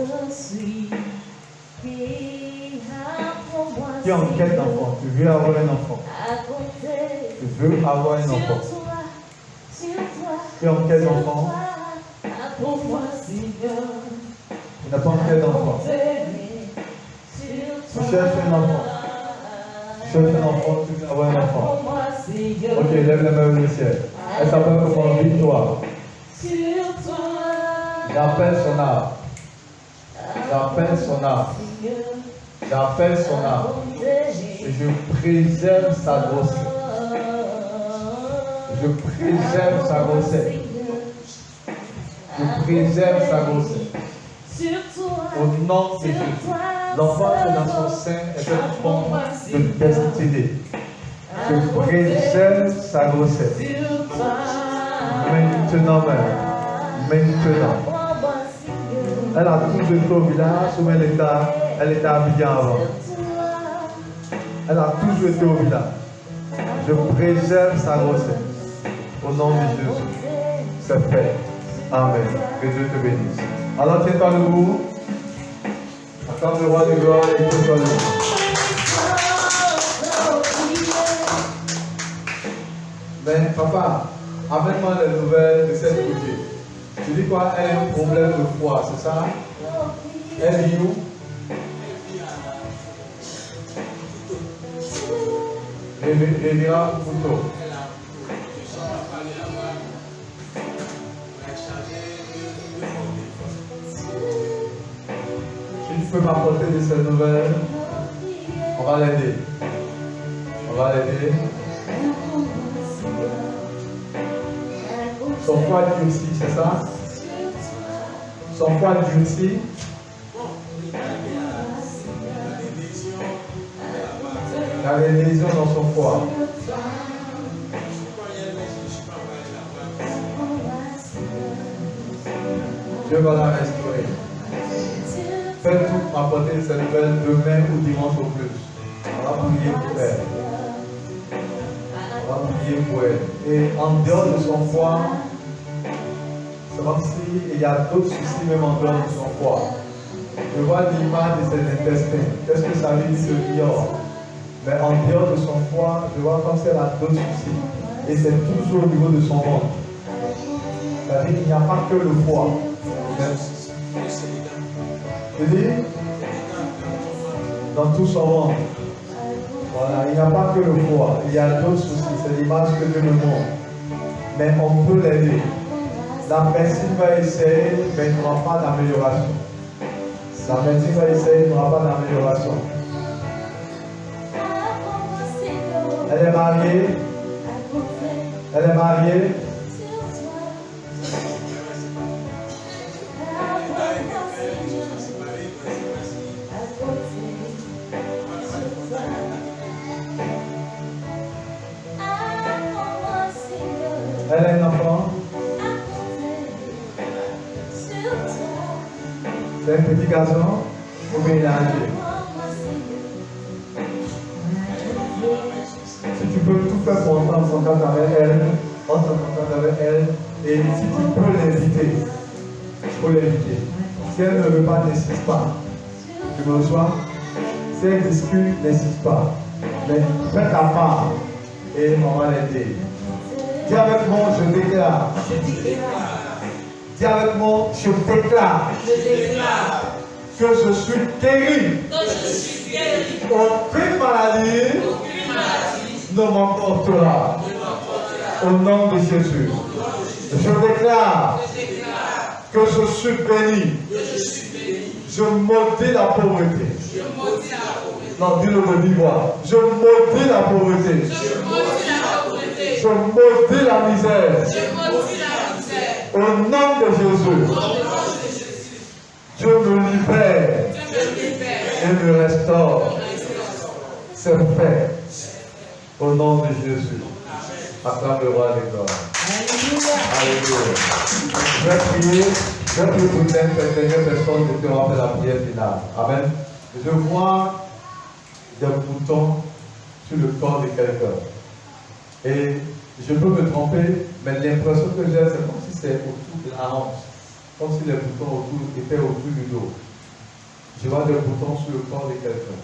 Qui est en quête d'enfant? Tu veux avoir un enfant? Tu veux avoir un enfant? Qui est en quête d'enfant? Tu n'as pas en quête d'enfant. Tu cherches un enfant. Tu cherches un enfant, tu veux avoir un enfant. Ok, lève les mains vers le ciel. Elle s'appelle comment? Victoire. J'appelle son âme. J'appelle son âme. J'appelle son âme. Et je préserve sa grossesse. Je préserve sa grossesse. Je préserve sa grossesse. Au nom de Jésus. L'enfant qui est dans son sein est une forme de destinée. Je préserve sa grossesse. Maintenant même. Maintenant. Elle a toujours été au village, ou elle était habillée avant. Elle a toujours été au village. Je préserve sa grossesse. Au nom de Jésus. C'est fait. Amen. Que Dieu te bénisse. Alors tiens-toi debout. Acclame le roi de gloire et tiens-toi debout. Mais papa, amène-moi les nouvelles de cette côté. Tu dis quoi? Elle a un problème de foi, c'est ça? Elle vit où? Elle ira au couteau. Si tu peux m'apporter de ces nouvelles, on va l'aider. On va l'aider. Son foie durci, c'est ça? Son foie durci. Il y a des lésions dans son foie. Dieu va la restaurer. Faites tout pour apporter cette nouvelle demain ou dimanche au plus. On va prier pour elle. On va prier pour elle. Et en dehors de son foie, c'est comme s'il y a d'autres soucis même en dehors de son foie. Je vois l'image de ses intestins. Qu'est-ce que ça veut dire de dehors? Mais en dehors de son foie, je vois comme si elle a d'autres soucis. Et c'est toujours au niveau de son ventre. C'est-à-dire qu'il n'y a pas que le foie. Je dis, dans tout son ventre. Voilà, il n'y a pas que le foie. Il y a d'autres soucis. C'est l'image que Dieu me montre. Mais on peut l'aider. La médecine va essayer, mais il n'y aura pas d'amélioration. La médecine va essayer, il n'y aura pas d'amélioration. Elle est mariée. Elle est mariée. Elle a un enfant. C'est un petit garçon ou bien il est âgé. Si tu peux tout faire pour entrer en contact avec elle, entre en contact avec elle, et si tu peux l'inviter, il faut l'inviter. Si elle ne veut pas, n'insiste pas. Tu me reçois? Si elle discute, n'insiste pas. Mais fais ta part et on va l'aider. Dis avec moi, je déclare. Dis avec moi, je déclare que je suis guéri. Aucune maladie ne m'emportera. Au nom de Jésus. Je déclare que je suis béni. Je maudis la pauvreté. Non, dis-le de vive voix. Je maudis la pauvreté. Je maudis la misère. Au nom de Jésus. Dieu me libère et me restaure. C'est fait. Au nom de Jésus. Acclame le roi des gloires. Alléluia. Je vais prier pour une dernière personne qui te faire la prière finale. Amen. Je vois des boutons sur le corps de quelqu'un. Et je peux me tromper, mais l'impression que j'ai, c'est comme si c'était autour de la hanche. Comme si les boutons étaient autour du dos. Je vois des boutons sur le corps de quelqu'un.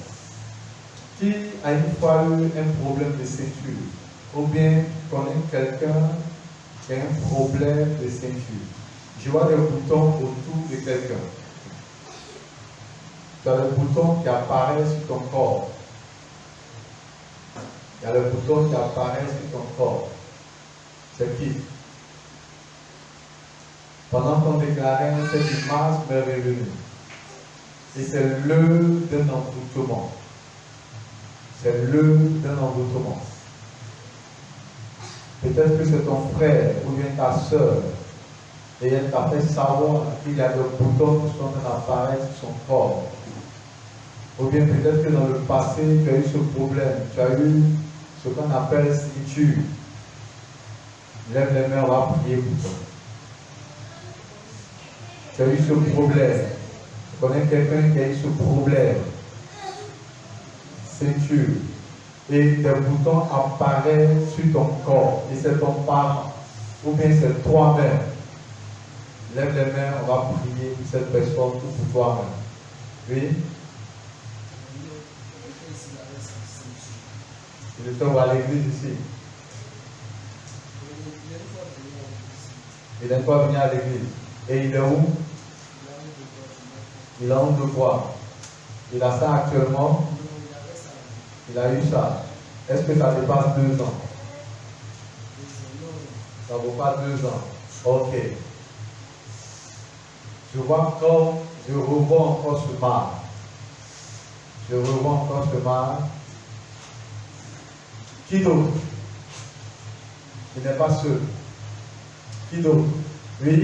Qui a une fois eu un problème de ceinture, ou bien connaît quelqu'un qui a un problème de ceinture. Je vois des boutons autour de quelqu'un. Tu as des boutons qui apparaissent sur ton corps. Il y a des boutons qui apparaissent sur ton corps. C'est qui? Pendant qu'on déclarait, cette image m'est revenue. Et c'est le d'un envoûtement. C'est le d'un envoûtement. Peut-être que c'est ton frère ou bien ta soeur. Et elle t'a fait savoir qu'il y a des boutons qui sont en train d'apparaître sur son corps. Ou bien peut-être que dans le passé, tu as eu ce problème. Tu as eu ce qu'on appelle ceinture. Lève les mains, on va prier pour toi. Tu as eu ce problème. Tu connais quelqu'un qui a eu ce problème. Ceinture. Et des boutons apparaissent sur ton corps. Et c'est ton parent. Ou bien c'est toi-même. Lève les mains, on va prier pour cette personne ou pour toi-même. Oui. Il est temps à l'église ici. Il n'est pas venu à l'église. Et il est où? Il a honte de quoi? Il a ça actuellement. Il a eu ça. Est-ce que ça dépasse 2 ans? Ça ne vaut pas 2 ans. Ok. Je vois comme je revois encore ce mal. Je revois encore ce mal. Qui d'autre? Il n'est pas seul. Qui d'autre? Oui. Il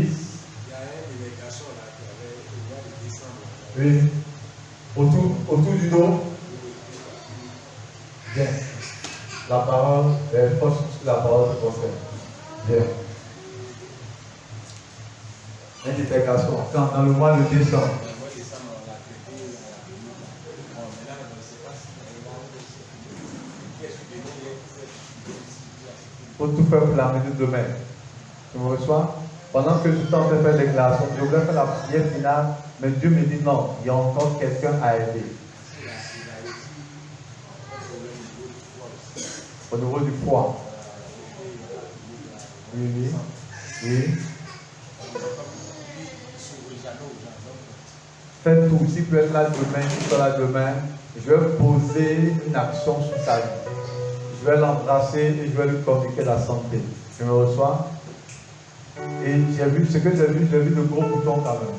y a un des garçons là qui avait le mois de décembre. Oui. Autour du dos. Bien. La parole, il faut que la parole se concerne. Bien. Un des garçons, quand dans le mois de décembre. Le mois de décembre, on l'a traité. Bon, maintenant, je ne sais pas si Il faut tout faire pour la minute demain. Tu me reçois? Pendant que je suis en train de faire des déclarations, je voulais faire la prière finale, mais Dieu me dit non, il y a encore quelqu'un à aider. Au niveau du foie. Oui, oui. Oui. Faites tout. Si tu es là demain, si tu es là demain, je vais poser une action sur sa vie. Je vais l'embrasser et je vais lui communiquer la santé. Tu me reçois? Et j'ai vu ce que j'ai vu de gros boutons quand même.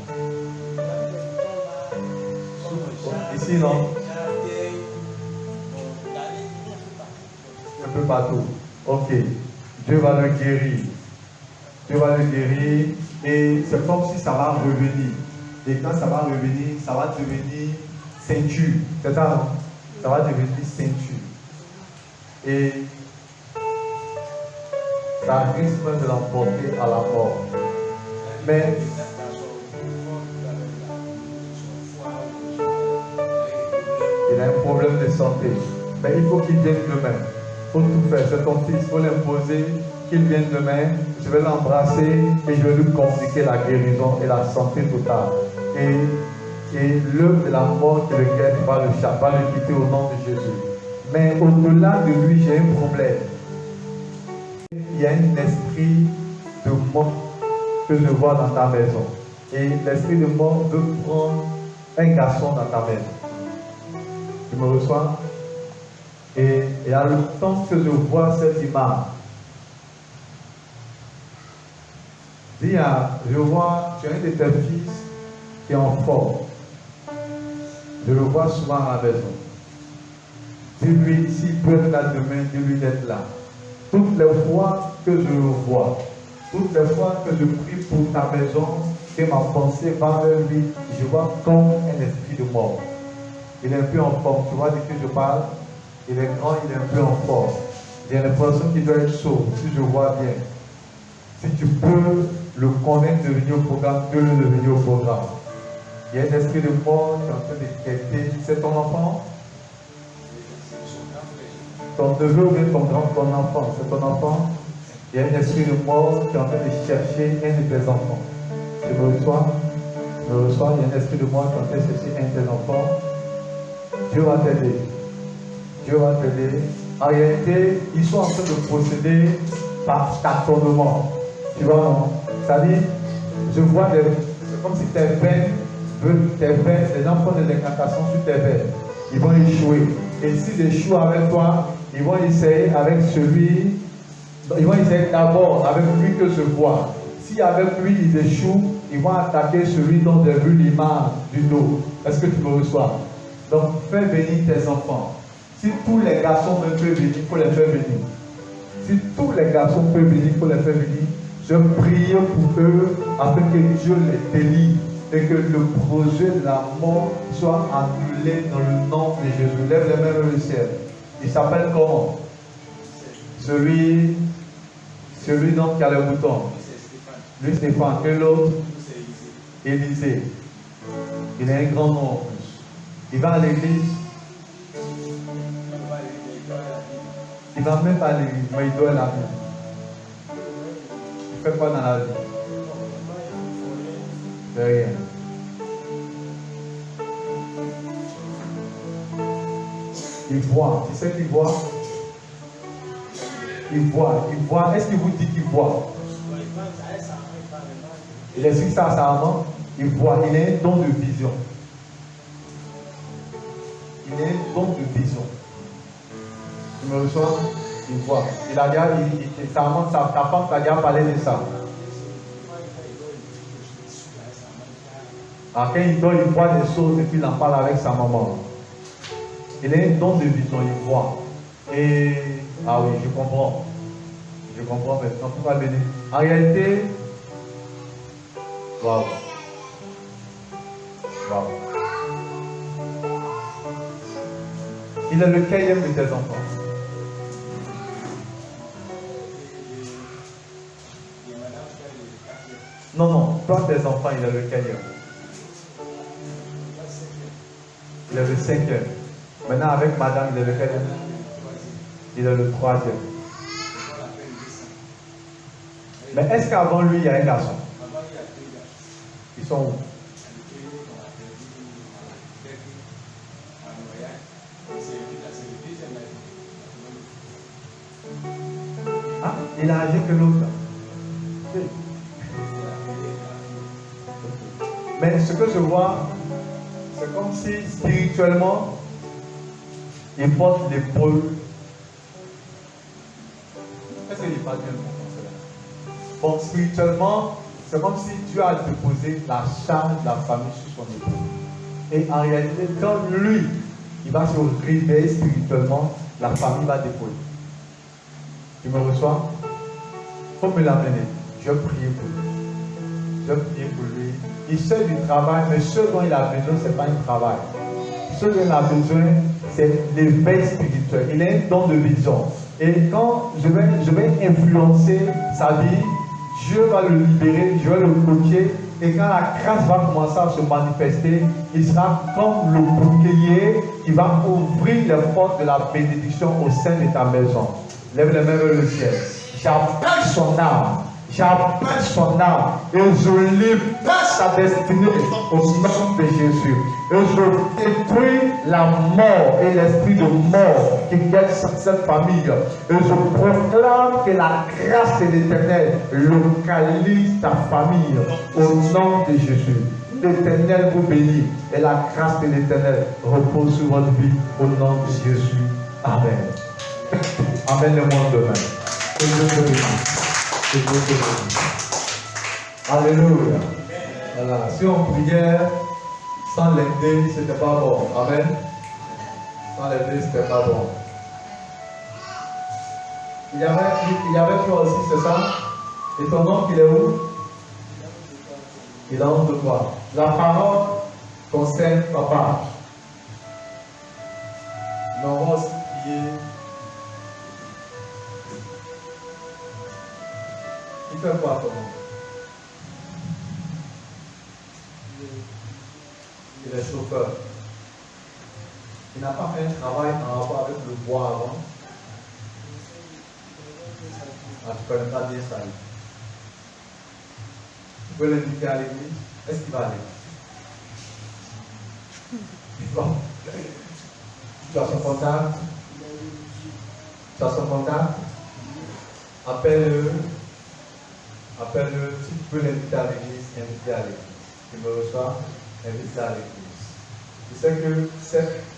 Ici, non? Un peu partout. Ok. Dieu va le guérir. Dieu va le guérir. Et c'est comme si ça va revenir. Et quand ça va revenir, ça va devenir ceinture. C'est ça, non? Ça va devenir ceinture. Et ça risque de l'emporter à la mort. Mais il a un problème de santé. Mais il faut qu'il vienne demain. Il faut tout faire. C'est ton fils, il faut l'imposer qu'il vienne demain. Je vais l'embrasser et je vais lui communiquer la guérison et la santé totale. Et l'œuvre de la mort qui le guette va le quitter au nom de Jésus. Mais au-delà de lui, j'ai un problème. Il il y a un esprit de mort que je vois dans ta maison. Et l'esprit de mort veut prendre un garçon dans ta maison. Tu me reçois? Et à le temps que je vois cette image, je vois, tu as un de tes fils qui est en forme. Je le vois souvent à la maison. Dis-lui, s'il peut être là demain, dis-lui d'être là. Toutes les fois que je le vois, toutes les fois que je prie pour ta maison, que ma pensée va vers lui, je vois comme un esprit de mort. Il est un peu en forme, tu vois de qui je parle? Il est grand, il est un peu en forme. Il y a une personne qui doit être sauve, si je vois bien. Si tu peux le convaincre de venir au programme, de le venir au programme. Il y a un esprit de mort qui est en train de quêter. C'est ton enfant? Ton neveu ou bien ton enfant? C'est ton enfant? Il y a un esprit de mort qui est en train de chercher un de tes enfants. Tu me reçois? Tu me reçois? Il y a un esprit de mort qui est en train de chercher un de tes enfants. Dieu va t'aider. Dieu va t'aider. En réalité, ils sont en train de procéder par tâtonnement. Tu vois, non? C'est-à-dire, je vois c'est comme si tes veines, les gens font des incantations sur tes veines. Ils vont échouer. Et s'ils échouent avec toi, ils vont essayer avec celui. Ils vont essayer d'abord avec lui que je vois. Si avec lui ils échouent, ils vont attaquer celui dont j'ai vu l'image du dos. Est-ce que tu me reçois? Donc, fais venir tes enfants. Si tous les garçons peuvent venir, il faut les faire venir. Si tous les garçons peuvent venir, il faut les faire venir. Je prie pour eux afin que Dieu les délivre et que le projet de la mort soit annulé dans le nom de Jésus. Lève les mains vers le ciel. Il s'appelle comment? Celui donc qui a le bouton. Lui, Stéphane. Et l'autre? Élisée. Il a un grand nom en plus. Il va à l'église. Il va même pas à l'église, mais il doit aller à la vie. Il fait quoi dans la vie? De rien. Il voit. Tu sais qu'il voit? Il voit. Est-ce qu'il vous dit qu'il voit? Il explique ça à sa maman. Il voit. Il a un don de vision. Il a un don de vision. Tu me reçois? Il voit. Il a déjà, ta femme t'a déjà parlé de ça. Alors, quand il dort, il voit des choses et puis il en parle avec sa maman. Il a un don de vision, il voit. Et, ah oui, je comprends. Je comprends maintenant. Pourquoi venir? En réalité, waouh. Waouh. Il est le quatrième de tes enfants. Non, toi tes enfants, il est le quatrième. Il est le cinquième. Maintenant avec madame, il est le quatrième. Il est le troisième. Mais est-ce qu'avant lui, il y a un garçon? Ils sont où? Ah, il a âgé que l'autre. Mais ce que je vois, c'est comme si spirituellement, il porte l'épaule. Est-ce qu'il parle bien le français là? Bon, spirituellement, c'est comme si Dieu a déposé la charge de la famille sur son épaule. Et en réalité, quand lui, il va se réveiller spirituellement, la famille va déployer. Tu me reçois? Il faut me l'amener. Je vais prier pour lui. Je vais prier pour lui. Il sait du travail, mais ce dont il a besoin, ce n'est pas un travail. Ce dont il a besoin, c'est l'éveil spirituel. Il a un don de vision. Et quand je vais influencer sa vie, Dieu va le libérer, je vais le bloquer. Et quand la grâce va commencer à se manifester, il sera comme le bouclier qui va ouvrir les portes de la bénédiction au sein de ta maison. Lève les mains vers le ciel. J'appelle son âme. J'appelle son âme. Et je libère ta destinée au nom de Jésus. Et je détruis la mort et l'esprit de mort qui guette cette famille. Et je proclame que la grâce de l'Éternel localise ta famille au nom de Jésus. L'Éternel vous bénit et la grâce de l'Éternel repose sur votre vie au nom de Jésus. Amen. Amen le monde demain. Que Dieu te bénisse. Que Dieu te bénisse. Alléluia. Voilà. Si on priait sans l'aider, c'était pas bon. Amen. Sans l'aider, c'était pas bon. Il y avait toi aussi, c'est ça? Et ton nom, il est où? Il a honte de quoi? La parole concerne papa. Nous allons aussi prier. Il fait quoi, comment? Il est chauffeur. Il n'a pas fait un travail en rapport avec le bois avant. Ah, tu ne connais pas bien ça. Tu peux l'inviter à l'église. Est-ce qu'il va aller? Bon. Tu as son contact? Tu as son contact? Appelle-le. Appelle-le. Si tu peux l'inviter à l'église, invite-le à l'église. Tu me reçois? Invite-le à l'église. Je sais que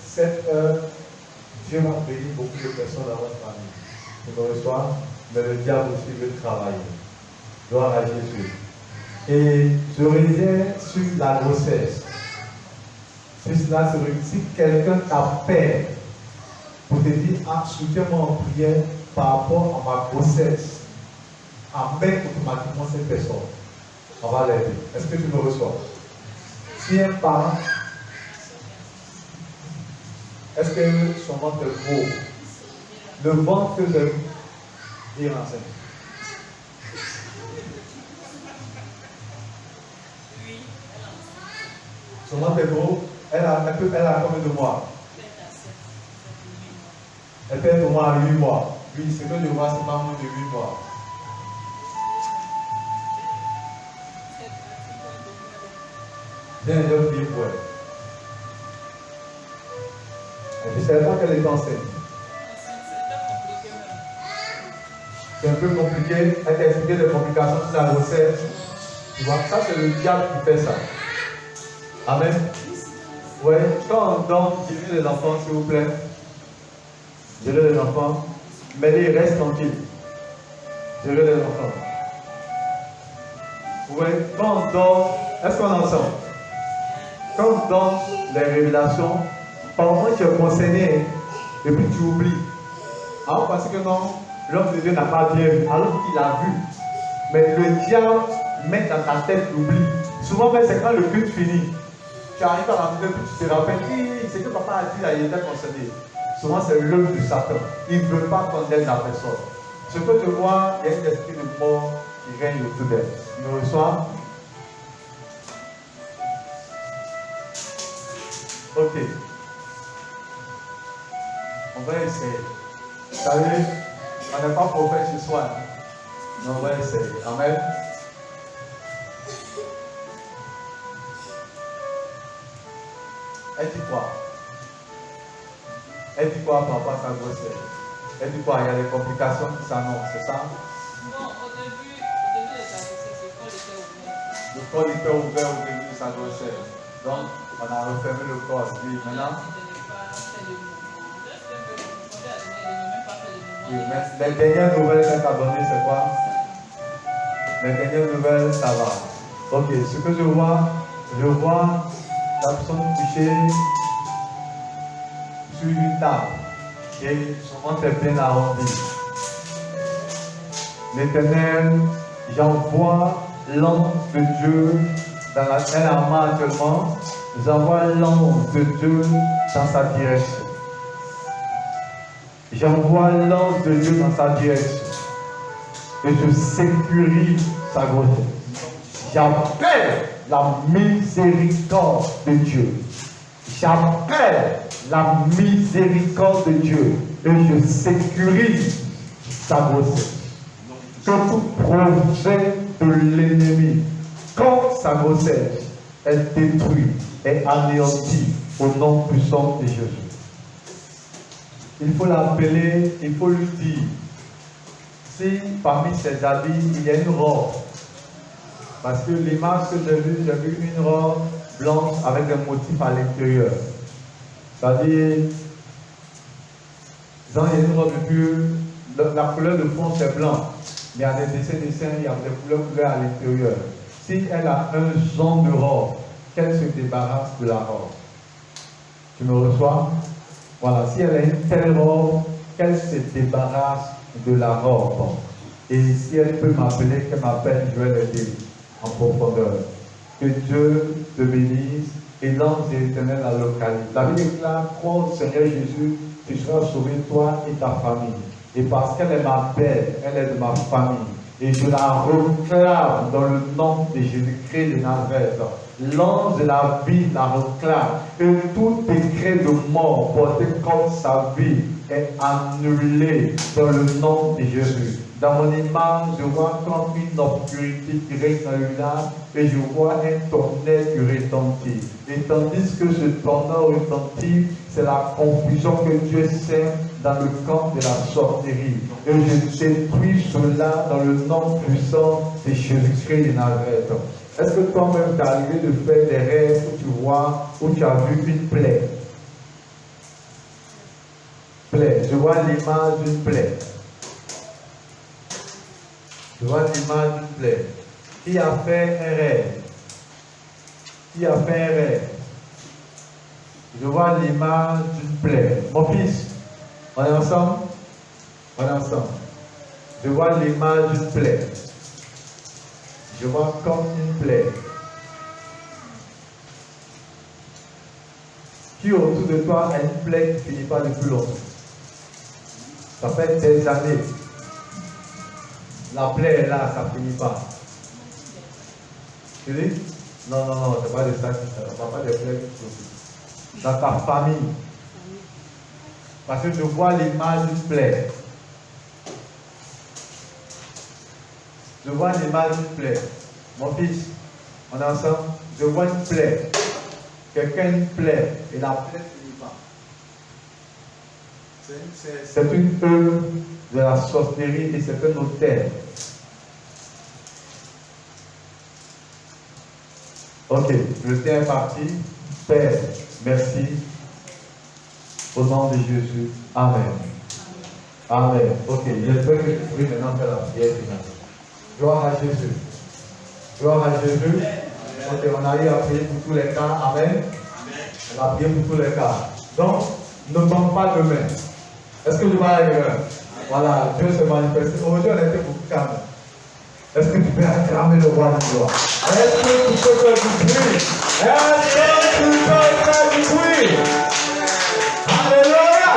cette heure, Dieu va bénir beaucoup de personnes dans votre famille. Tu me reçois? Mais le diable aussi veut travailler. Gloire à Jésus. Et je reviens sur la grossesse. Si cela se réussit, si quelqu'un t'appelle pour te dire, ah, soutiens-moi en prière par rapport à ma grossesse, amène automatiquement cette personne. On va l'aider. Est-ce que tu me reçois? Si un parent, est-ce que son ventre est gros? Le ventre de dire enceinte. Son ventre est gros. Elle a combien de mois? Elle fait au moins 8 mois. Oui, ce que je vois, c'est pas moins de 8 mois. Bien, je prie pour elle. Je ne savais pas qu'elle était enceinte. C'est un peu compliqué. Elle t'a expliqué les complications de la grossesse. Tu vois, ça c'est le diable qui fait ça. Amen. Oui, quand on donne, gérez les enfants, s'il vous plaît. Gérez les enfants. Mais ils restent tranquilles. Gérez les enfants. Oui, quand on donne, est-ce qu'on est ensemble? Quand on donne les révélations, parfois tu es concerné et puis tu oublies. Alors parce que non, l'homme de Dieu n'a pas bien vu, alors qu'il a vu. Mais le diable met dans ta tête l'oubli. Souvent même c'est quand le culte finit. Tu arrives à la maison et tu te rappelles, c'est que papa a dit là, il était concerné. Souvent c'est l'œuvre de Satan. Il ne veut pas condamner la personne. Ce que tu vois, il y a un esprit de mort qui règne autour d'elle. Tu me reçois? Ok. On va essayer. Vous savez, on n'est pas prophète ce soir. Mais on va essayer. Amen. Elle dit quoi? Elle dit quoi par rapport à sa grossesse? Elle dit quoi? Il y a des complications qui s'annoncent, c'est ça? Non, au début de sa grossesse, le col était ouvert. Le col était ouvert au début de sa grossesse. Donc, on a refermé le col. Oui, maintenant. Oui, mais les dernières nouvelles qu'elle t'a données, c'est quoi? Les dernières nouvelles, ça va. Ok, ce que je vois la personne couchée sur une table et son ventre est bien arrondi. L'Éternel, j'envoie l'ange de Dieu dans la terre armée actuellement. J'envoie l'ange de Dieu dans sa direction. J'envoie l'ange de Dieu dans sa direction. Et je sécurise sa grossesse. J'appelle la miséricorde de Dieu. J'appelle la miséricorde de Dieu. Et je sécurise sa grossesse. Que tout projet de l'ennemi, quand sa grossesse est détruite, est anéantie au nom puissant de Jésus. Il faut l'appeler, il faut lui dire, si parmi ses habits, il y a une robe, parce que l'image que j'ai vue une robe blanche avec un motif à l'intérieur. C'est-à-dire, il y a une robe pure, la couleur de fond c'est blanc, mais il y a des dessins, il y a des couleurs à l'intérieur. Si elle a un genre de robe, qu'elle se débarrasse de la robe. Tu me reçois? Voilà, si elle a une telle robe, qu'elle se débarrasse de la robe. Et si elle peut m'appeler, qu'elle m'appelle, je vais l'aider en profondeur. Que Dieu te bénisse et l'ange de l'Éternel la localise. La Bible déclare, crois au Seigneur Jésus, tu seras sauvé, toi et ta famille. Et parce qu'elle est ma belle, elle est de ma famille. Et je la réclame dans le nom de Jésus-Christ de Nazareth. L'ange de la vie la réclame. Et tout décret de mort porté contre sa vie est annulé dans le nom de Jésus. Dans mon image, je vois comme une obscurité qui règne dans le village et je vois un tonnerre qui retentit. Et tandis que ce tonnerre retentit, c'est la confusion que Dieu sème dans le camp de la sorcellerie. Et je détruis cela dans le nom puissant de Jésus-Christ de Nazareth. Est-ce que toi-même t'es arrivé de faire des rêves où tu vois, où tu as vu une plaie? Plaie. Je vois l'image d'une plaie. Je vois l'image d'une plaie. Qui a fait un rêve? Qui a fait un rêve? Je vois l'image d'une plaie. Mon fils, on est ensemble? On est ensemble. Je vois l'image d'une plaie. Je vois comme une plaie. Qui autour de toi a une plaie qui ne finit pas depuis longtemps? Ça fait des années. La plaie est là, ça ne finit pas. Tu dis? Non, c'est pas de ça qui se passe. Pas de plaie qui se dans ta famille. Parce que je vois l'image d'une plaie. Je vois l'image d'une plaie. Mon fils, on est ensemble. Je vois une plaie. Quelqu'un a une plaie et la plaie ne finit pas. C'est une œuvre de la sorcellerie et c'est un hôtel. Ok, le temps est parti. Père, merci. Au nom de Jésus. Amen. Amen. Ok, j'espère que tu peux maintenant faire la prière finale. Gloire à Jésus. Gloire à Jésus. Ok, on arrive à prier pour tous les cas. Amen. On va prier pour tous les cas. Donc, ne manque pas demain. Est-ce que je vais arriver? Voilà, Dieu se manifeste. Aujourd'hui, on était beaucoup calme. Est-ce que tu peux acclamer le roi de gloire? Est-ce que tu peux faire du bruit? Est-ce que tu peux faire du bruit? Alléluia!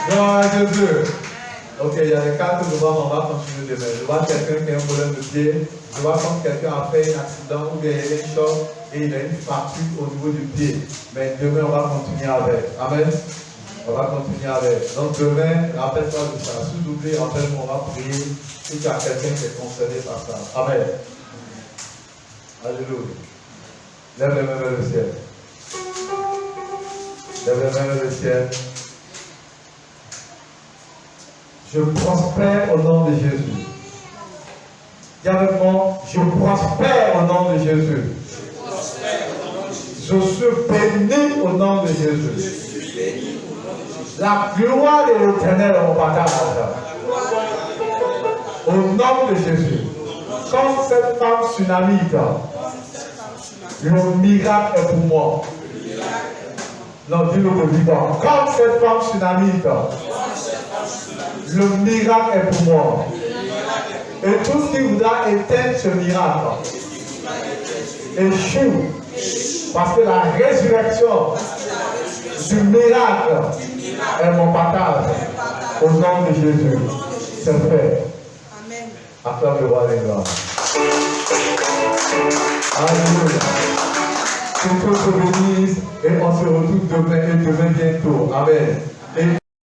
Gloire à Jésus. Ok, il y a les cartes de voix, on va continuer demain. Je vois quelqu'un qui a un problème de pied. Je vois comme quelqu'un a fait un accident ou bien il y a une chose et il a une fracture au niveau du pied. Mais demain, on va continuer avec. Amen. On va continuer avec. Donc demain, rappelle-toi de ça. Si tu oublies, rappelle-moi, on va prier. Si tu as quelqu'un qui est concerné par ça. Amen. Alléluia. Lève les mains vers le ciel. Lève les mains vers le ciel. Je prospère au nom de Jésus. Dis avec moi, je prospère au nom de Jésus. Je suis béni au nom de Jésus. La gloire de l'Éternel est mon partage. Au nom de Jésus. Comme cette femme tsunamite, le miracle est pour moi. Non, dis-le au vivant. Comme cette femme tsunamite, le miracle est pour moi. Et tout ce qui voudra éteindre ce miracle échoue. Parce que la résurrection du miracle est mon partage. Au nom de Jésus. C'est fait. Amen. Acclame le roi des gloires. Alléluia. Que Dieu te bénisse et on se retrouve demain et demain bientôt. Amen. Et